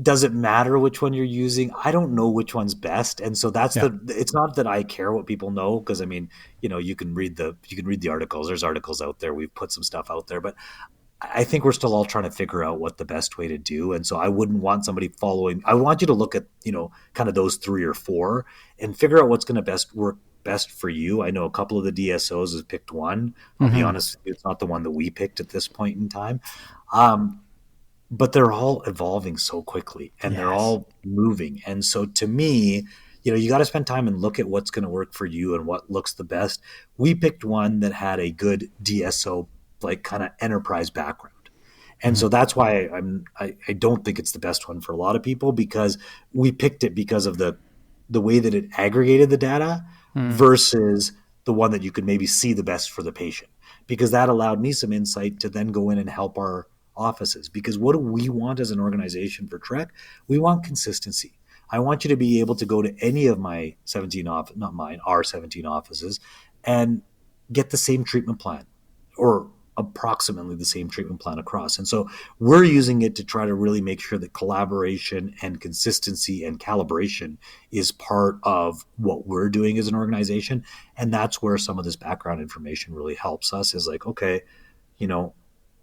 does it matter which one you're using? I don't know which one's best. And so it's not that I care what people know, because I mean, you can read the articles. There's articles out there. We've put some stuff out there, but I think we're still all trying to figure out what the best way to do. And so I wouldn't want somebody following. I want you to look at, kind of those 3 or 4 and figure out what's going to work best for you. I know a couple of the DSOs have picked one. I'll be honest, it's not the one that we picked at this point in time. But they're all evolving so quickly, and they're all moving. And so to me, you got to spend time and look at what's going to work for you and what looks the best. We picked one that had a good DSO, like, kind of enterprise background. And so that's why I don't think it's the best one for a lot of people, because we picked it because of the way that it aggregated the data versus the one that you could maybe see the best for the patient, because that allowed me some insight to then go in and help our offices. Because what do we want as an organization for TREC? We want consistency. I want you to be able to go to any of my 17 our 17 offices and get the same treatment plan, or approximately the same treatment plan across. And so we're using it to try to really make sure that collaboration and consistency and calibration is part of what we're doing as an organization. And that's where some of this background information really helps us, is like, okay,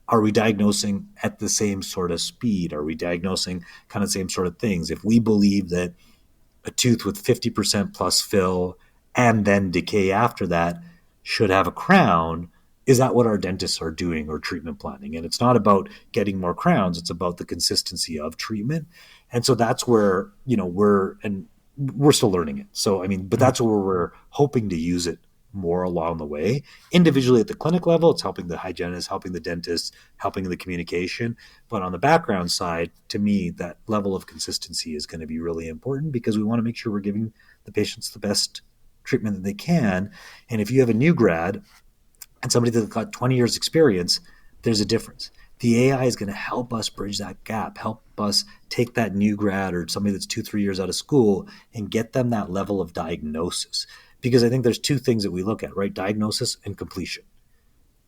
are we diagnosing at the same sort of speed? Are we diagnosing kind of the same sort of things? If we believe that a tooth with 50% plus fill and then decay after that should have a crown, is that what our dentists are doing or treatment planning? And it's not about getting more crowns. It's about the consistency of treatment. And so that's where, we're still learning it. So, I mean, but that's where we're hoping to use it more along the way. Individually at the clinic level, it's helping the hygienist, helping the dentist, helping the communication. But on the background side, to me, that level of consistency is going to be really important, because we want to make sure we're giving the patients the best treatment that they can. And if you have a new grad and somebody that's got 20 years experience, there's a difference. The AI is going to help us bridge that gap, help us take that new grad or somebody that's 2-3 years out of school and get them that level of diagnosis. Because I think there's two things that we look at, right? Diagnosis and completion.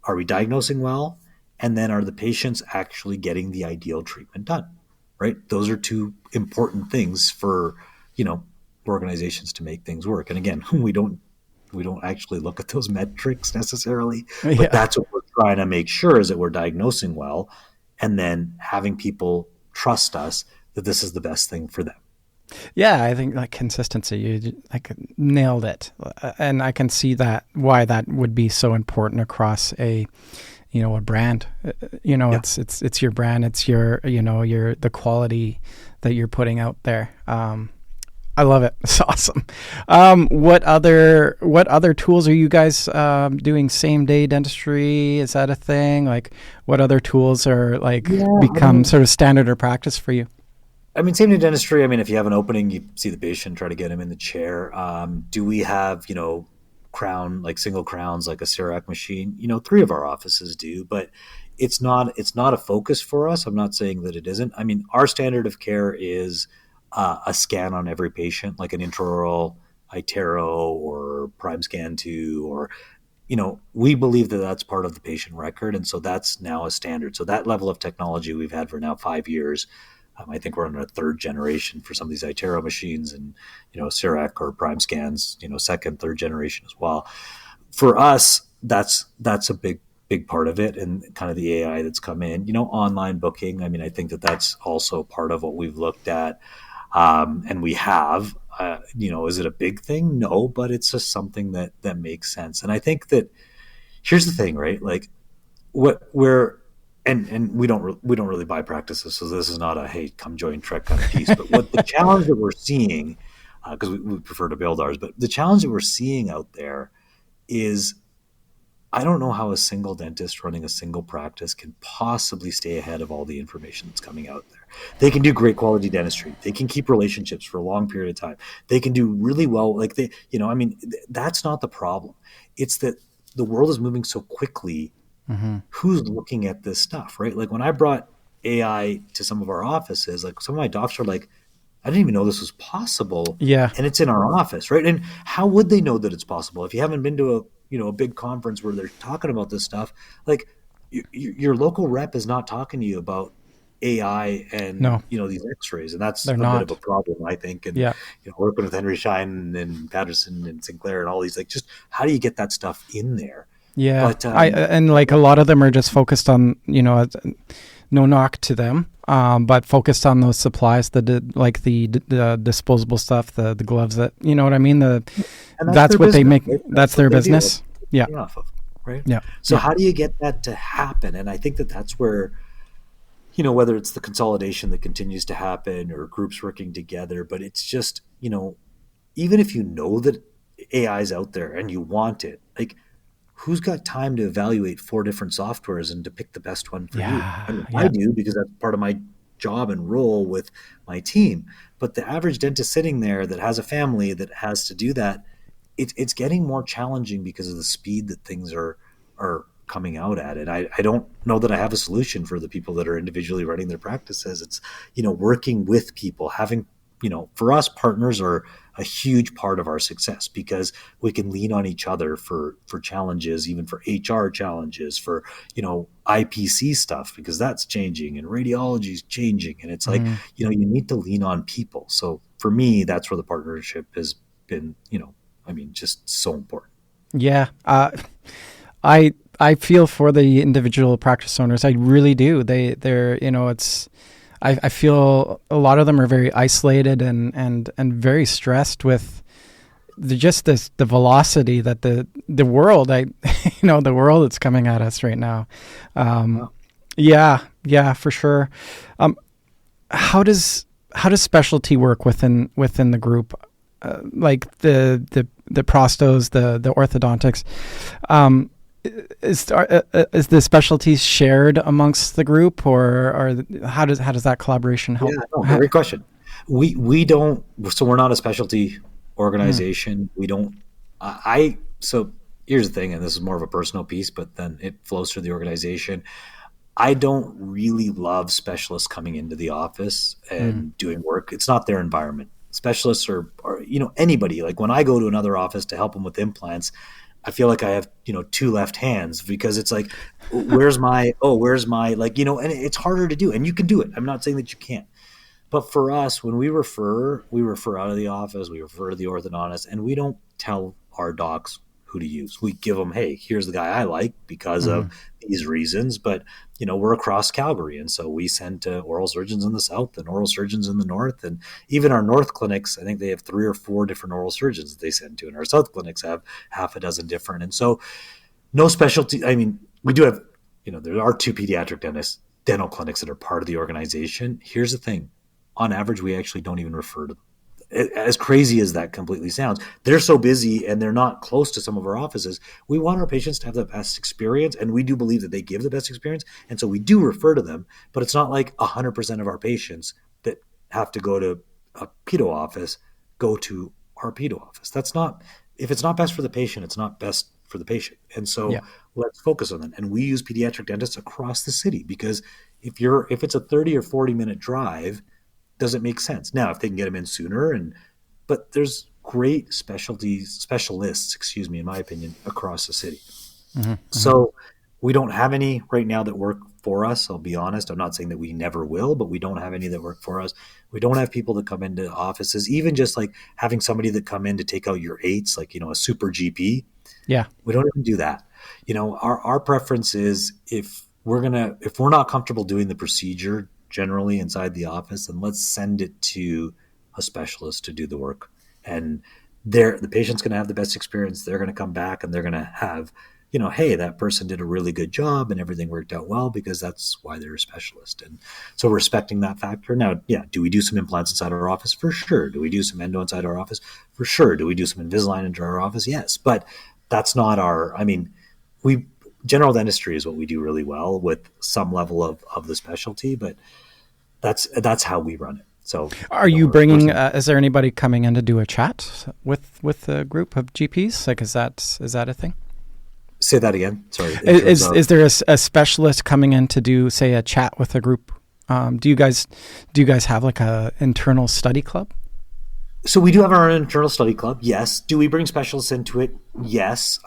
Are we diagnosing well? And then are the patients actually getting the ideal treatment done, right? Those are two important things for, organizations to make things work. And again, we don't actually look at those metrics necessarily, but that's what we're trying to make sure, is that we're diagnosing well and then having people trust us that this is the best thing for them.
Yeah, I think like consistency, you nailed it. And I can see why that would be so important across a brand. It's your brand, it's your the quality that you're putting out there. I love it. It's awesome. What other tools are you guys doing? Same day dentistry? Is that a thing? Like, what other tools are become sort of standard or practice for you?
I mean, same day dentistry. I mean, if you have an opening, you see the patient, try to get him in the chair. Do we have, crown, like single crowns, like a CEREC machine? 3 of our offices do, but it's not a focus for us. I'm not saying that it isn't. I mean, our standard of care is a scan on every patient, like an intraoral iTero or Prime Scan 2, or, we believe that that's part of the patient record. And so that's now a standard. So that level of technology we've had for now 5 years. I think we're on our 3rd generation for some of these iTero machines, and, CEREC or Prime Scans, 2nd, 3rd generation as well. For us, that's a big part of it, and kind of the AI that's come in, online booking. I mean, I think that that's also part of what we've looked at. And we have, is it a big thing? No, but it's just something that makes sense. And I think that here's the thing, right? Like and we don't really buy practices. So this is not a, hey, come join TREC kind of piece, but what the challenge that we're seeing, because we prefer to build ours, but the challenge that we're seeing out there is, I don't know how a single dentist running a single practice can possibly stay ahead of all the information that's coming out there. They can do great quality dentistry. They can keep relationships for a long period of time. They can do really well. That's not the problem. It's that the world is moving so quickly. Mm-hmm. Who's looking at this stuff, right? Like when I brought AI to some of our offices, like some of my docs are like, I didn't even know this was possible.
Yeah.
And it's in our office, right? And how would they know that it's possible? If you haven't been to a big conference where they're talking about this stuff, like your local rep is not talking to you about AI and these X-rays, and that's bit of a problem, I think. And working with Henry Schein and Patterson and Sinclair and all these, like, just how do you get that stuff in there?
Yeah, but, a lot of them are just focused on, no knock to them, but focused on those supplies, the disposable stuff, the gloves, that, you know what I mean? That's what business, they make. Right? That's their business. Yeah.
Off of, right.
Yeah.
So how do you get that to happen? And I think that's where, whether it's the consolidation that continues to happen or groups working together, but it's just, even if you know that AI is out there and you want it, like, who's got time to evaluate 4 different softwares and to pick the best one for you? I mean, I do, because that's part of my job and role with my team. But the average dentist sitting there that has a family that has to do that, it's getting more challenging because of the speed that things are coming out at it. I don't know that I have a solution for the people that are individually running their practices. It's, working with people, having, for us, partners are a huge part of our success, because we can lean on each other for challenges, even for HR challenges, for, IPC stuff, because that's changing and radiology is changing. And it's like, you need to lean on people. So for me, that's where the partnership has been, just so important.
Yeah. I feel for the individual practice owners. I really do. They're I feel a lot of them are very isolated and very stressed with the velocity that the world, the world that's coming at us right now. Yeah, for sure. How does specialty work within the group? Like the prostos, the orthodontics. Is the specialties shared amongst the group, or how does that collaboration help?
Yeah, no, great question. We don't. So we're not a specialty organization. We don't. So here's the thing, and this is more of a personal piece, but then it flows through the organization. I don't really love specialists coming into the office and doing work. It's not their environment. Specialists are anybody. Like when I go to another office to help them with implants, I feel like I have, two left hands, because it's like, where's my, and it's harder to do, and you can do it. I'm not saying that you can't, but for us, when we refer out of the office, we refer to the orthodontist, and we don't tell our docs who to use. We give them, hey, here's the guy I like because of these reasons, but we're across Calgary, and so we send to oral surgeons in the south and oral surgeons in the north, and even our north clinics, I think they have 3 or 4 different oral surgeons that they send to, and our south clinics have half a dozen different. And so no specialty. I mean, we do have, there are 2 pediatric dental clinics that are part of the organization. Here's the thing. On average, we actually don't even refer to them. As crazy as that completely sounds, they're so busy and they're not close to some of our offices. We want our patients to have the best experience, and we do believe that they give the best experience. And so we do refer to them, but it's not like 100% of our patients that have to go to a pedo office, go to our pedo office. That's not, if it's not best for the patient, it's not best for the patient. And so let's focus on that. And we use pediatric dentists across the city, because if it's a 30 or 40 minute drive, doesn't make sense. Now, if they can get them in sooner, but there's great specialists, in my opinion, across the city. So we don't have any right now that work for us. I'll be honest. I'm not saying that we never will, but we don't have any that work for us. We don't have people that come into offices, even just like having somebody that come in to take out your eights, like, a super GP. Yeah. We don't even do that. Our preference is if we're not comfortable doing the procedure generally inside the office, and let's send it to a specialist to do the work. And the patient's going to have the best experience. They're going to come back and they're going to have, hey, that person did a really good job and everything worked out well, because that's why they're a specialist. And so respecting that factor. Now, do we do some implants inside our office? For sure. Do we do some endo inside our office? For sure. Do we do some Invisalign into our office? Yes. But that's not general dentistry is what we do really well, with some level of the specialty, but that's how we run it. So
are you bringing, is there anybody coming in to do a chat with a group of GPs? Like, is that a thing?
Say that again. Sorry.
Is there a specialist coming in to do, say, a chat with a group? Do you guys have like a internal study club?
So we do have our internal study club. Yes. Do we bring specialists into it? Yes.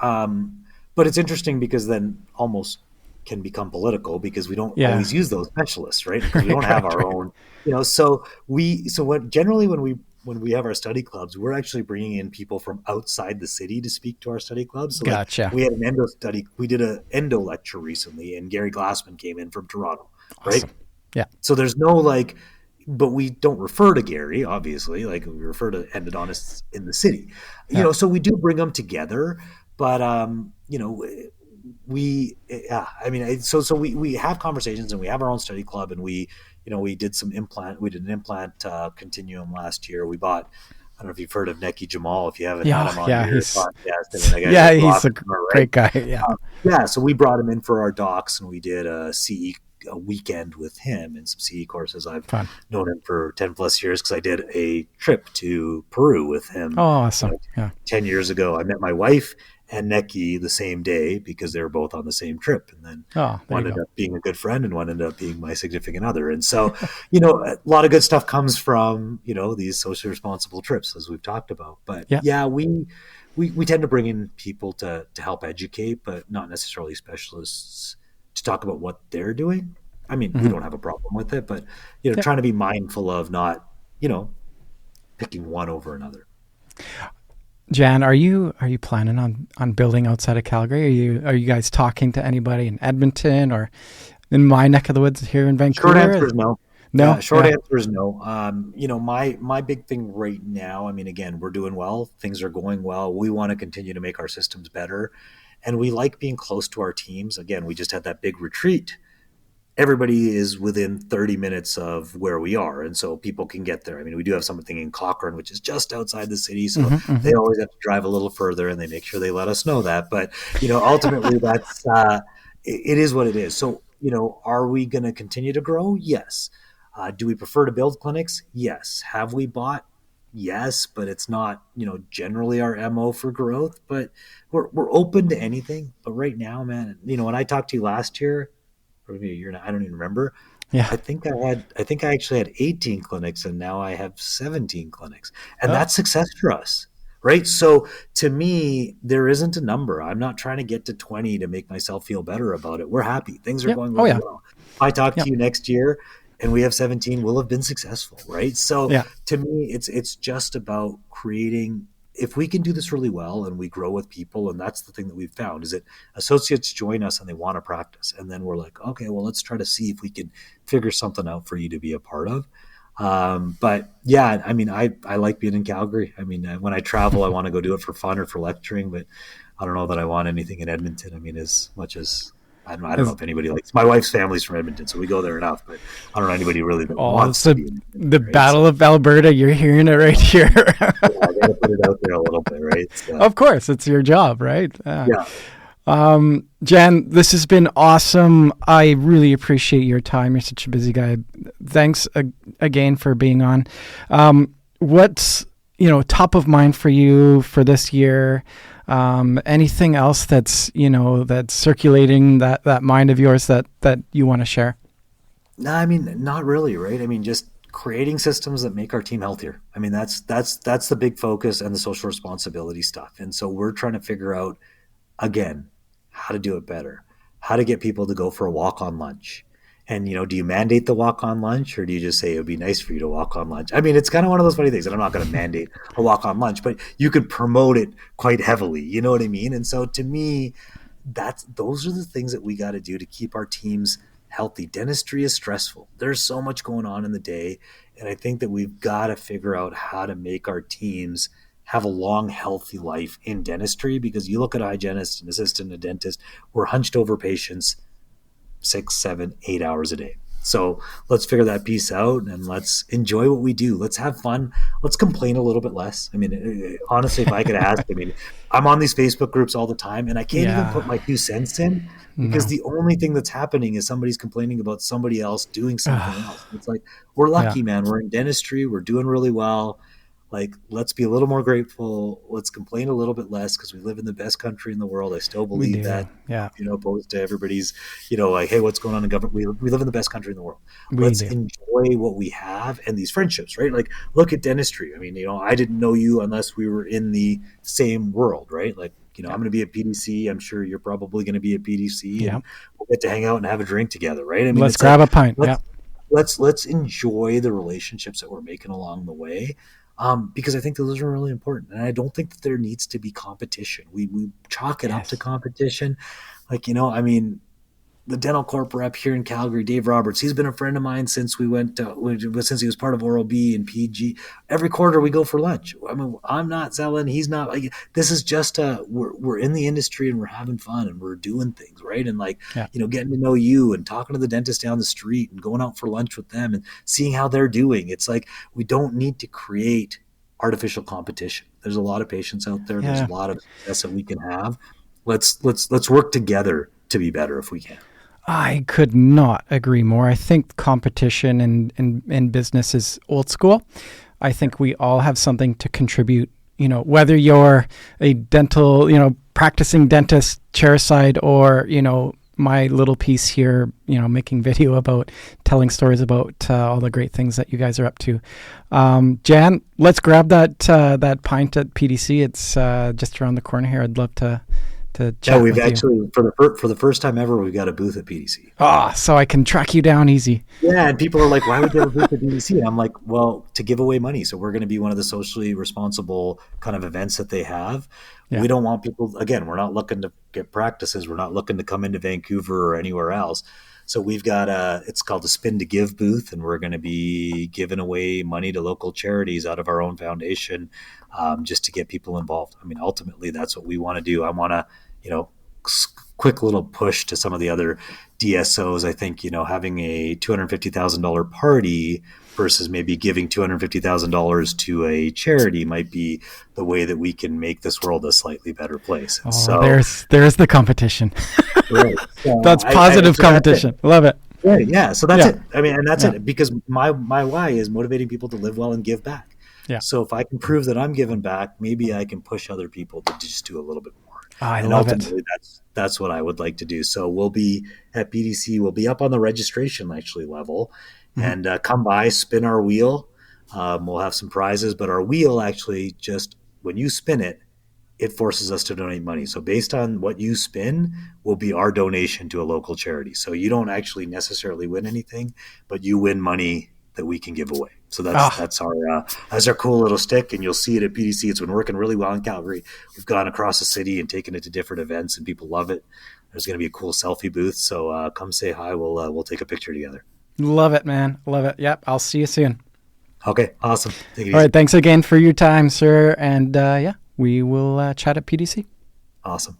But it's interesting, because then almost can become political, because we don't always use those specialists, right? Because we don't have our own, so generally when we have our study clubs, we're actually bringing in people from outside the city to speak to our study clubs. So
gotcha.
We had an endo study. We did an endo lecture recently, and Gary Glassman came in from Toronto, right?
Awesome. Yeah.
So there's no but we don't refer to Gary, obviously. Like, we refer to endodontists in the city, so we do bring them together. But, we have conversations, and we have our own study club, and we did an implant continuum last year. We bought, I don't know if you've heard of Neki Jamal, if you haven't had him on your podcast.
He's a great guy.
So we brought him in for our docs, and we did a weekend with him and some CE courses. I've known him for 10 plus years, because I did a trip to Peru with him.
Oh, awesome.
10 years ago. I met my wife and Neki the same day, because they were both on the same trip. And then one ended up being a good friend, and one ended up being my significant other. And so, a lot of good stuff comes from, these socially responsible trips, as we've talked about. But we tend to bring in people to help educate, but not necessarily specialists to talk about what they're doing. I mean, we don't have a problem with it, but, trying to be mindful of not, picking one over another.
Jan, are you planning on building outside of Calgary? Are you guys talking to anybody in Edmonton or in my neck of the woods here in Vancouver?
Short answer is no.
No.
Short
Yeah.
answer is no. My big thing right now, I mean, again, we're doing well. Things are going well. We want to continue to make our systems better. And we like being close to our teams. Again, we just had that big retreat. Everybody is within 30 minutes of where we are. And so people can get there. I mean, we do have something in Cochrane, which is just outside the city. So they always have to drive a little further, and they make sure they let us know that. But, ultimately that's, it is what it is. So, are we going to continue to grow? Yes. Do we prefer to build clinics? Yes. Have we bought? Yes, but it's not, generally our MO for growth, but we're open to anything. But right now, man, when I talked to you last year, or maybe a year now, I don't even remember.
Yeah.
I think I actually had 18 clinics, and now I have 17 clinics. And
Oh.
that's success for us, right? So to me, there isn't a number. I'm not trying to get to 20 to make myself feel better about it. We're happy. Things are
Yeah.
going
Oh
really
yeah.
well. If I talk
Yeah.
to you next year and we have 17, we'll have been successful, right? So
Yeah.
to me, it's just about creating. If we can do this really well and we grow with people, and that's the thing that we've found, is that associates join us and they want to practice, and then we're like, okay, well, let's try to see if we can figure something out for you to be a part of. But yeah, I mean, I like being in Calgary. I mean, when I travel, I want to go do it for fun or for lecturing, but I don't know that I want anything in Edmonton. I mean, as much as I don't know
Is-
if anybody likes. My wife's family's from Edmonton, so we go there enough. But I don't know anybody really that
Oh,
wants
it's
to be in
the
Edmonton, right?
Battle of Alberta. You're hearing it right here.
Yeah, I got to put it out there a little bit, right? So,
Of course, it's your job, right?
yeah,
Jan, this has been awesome. I really appreciate your time. You're such a busy guy. Thanks again for being on. What's top of mind for you for this year? Anything else that's that's circulating that mind of yours that you want to share?
no, I mean, not really, right? I mean, just creating systems that make our team healthier. I mean, that's the big focus, and the social responsibility stuff. And so we're trying to figure out, again, how to do it better, how to get people to go for a walk on lunch. And, do you mandate the walk on lunch, or do you just say it would be nice for you to walk on lunch? I mean, it's kind of one of those funny things, and I'm not going to mandate a walk on lunch, but you could promote it quite heavily. You know what I mean? And so to me, those are the things that we got to do to keep our teams healthy. Dentistry is stressful. There's so much going on in the day. And I think that we've got to figure out how to make our teams have a long, healthy life in dentistry, because you look at a hygienist, an assistant, a dentist, we're hunched over patients 6, 7, 8 hours a day. So let's figure that piece out, and let's enjoy what we do. Let's have fun. Let's complain a little bit less. I mean, honestly, if I could ask, I mean, I'm on these Facebook groups all the time, and I can't even put
Yeah.
my 2 cents in, because
No.
the only thing that's happening is somebody's complaining about somebody else doing something else.
Ah,
It's like, we're
yeah.
lucky, man. We're in dentistry. We're doing really well. Like, let's be a little more grateful. Let's complain a little bit less, because we live in the best country in the world. I still
We
believe
do.
that,
Yeah.
opposed to everybody's, like, hey, what's going on in government? We live in the best country in the world.
We
Let's
do.
enjoy what we have and these friendships, right? Like, look at dentistry. I mean, I didn't know you unless we were in the same world, right? Like, I'm
Yeah.
going to be at PDC. I'm sure you're probably going to be at PDC,
Yeah.
and we'll get to hang out and have a drink together, right? I mean,
Let's
it's like,
grab a pint. Yeah.
let's enjoy the relationships that we're making along the way, because I think those are really important, and I don't think that there needs to be competition. We chalk it up to
Yes.
competition, like, I mean, the dental corp rep here in Calgary, Dave Roberts, he's been a friend of mine since since he was part of Oral B and PG. Every quarter we go for lunch. I mean, I'm not selling, he's not. Like, this is just we're in the industry, and we're having fun, and we're doing things, right? And, like,
Yeah.
getting to know you and talking to the dentist down the street and going out for lunch with them and seeing how they're doing. It's like, we don't need to create artificial competition. There's a lot of patients out there. There's
Yeah.
a lot of success that we can have. Let's work together to be better if we can.
I could not agree more. I think competition in business is old school. I think we all have something to contribute. Whether you're a dental, practicing dentist chairside, or, my little piece here, making video about telling stories about all the great things that you guys are up to. Jan, let's grab that pint at PDC. It's just around the corner here. I'd love to chat
We've
with you.
actually, for the first time ever, we've got a booth at PDC.
So I can track you down easy.
Yeah, and people are like, "Why would you have a booth at PDC?" And I'm like, "Well, to give away money. So we're going to be one of the socially responsible kind of events that they have.
Yeah.
We don't want people. Again, we're not looking to get practices. We're not looking to come into Vancouver or anywhere else. So we've got it's called the Spin to Give booth, and we're going to be giving away money to local charities out of our own foundation, just to get people involved. I mean, ultimately, that's what we want to do. I want to, quick little push to some of the other DSOs. I think, having a $250,000 party versus maybe giving $250,000 to a charity might be the way that we can make this world a slightly better place.
And there's the competition. Right. So that's positive competition. Love it.
Right. Yeah. So that's it. I mean, and that's it, because my why is motivating people to live well and give back.
Yeah.
So if I can prove that I'm giving back, maybe I can push other people to just do a little bit more.
I love it.
That's what I would like to do. So we'll be at BDC. We'll be up on the registration level, and come by, spin our wheel. We'll have some prizes, but our wheel actually, just when you spin it, it forces us to donate money. So based on what you spin will be our donation to a local charity. So you don't actually necessarily win anything, but you win money that we can give away. So that's our cool little stick, and you'll see it at PDC. It's been working really well in Calgary. We've gone across the city and taken it to different events, and people love it. There's going to be a cool selfie booth, so come say hi. We'll take a picture together.
Love it, man. Love it. Yep, I'll see you soon.
Okay, awesome. Take it easy.
All right, thanks again for your time, sir, and we will chat at PDC.
Awesome.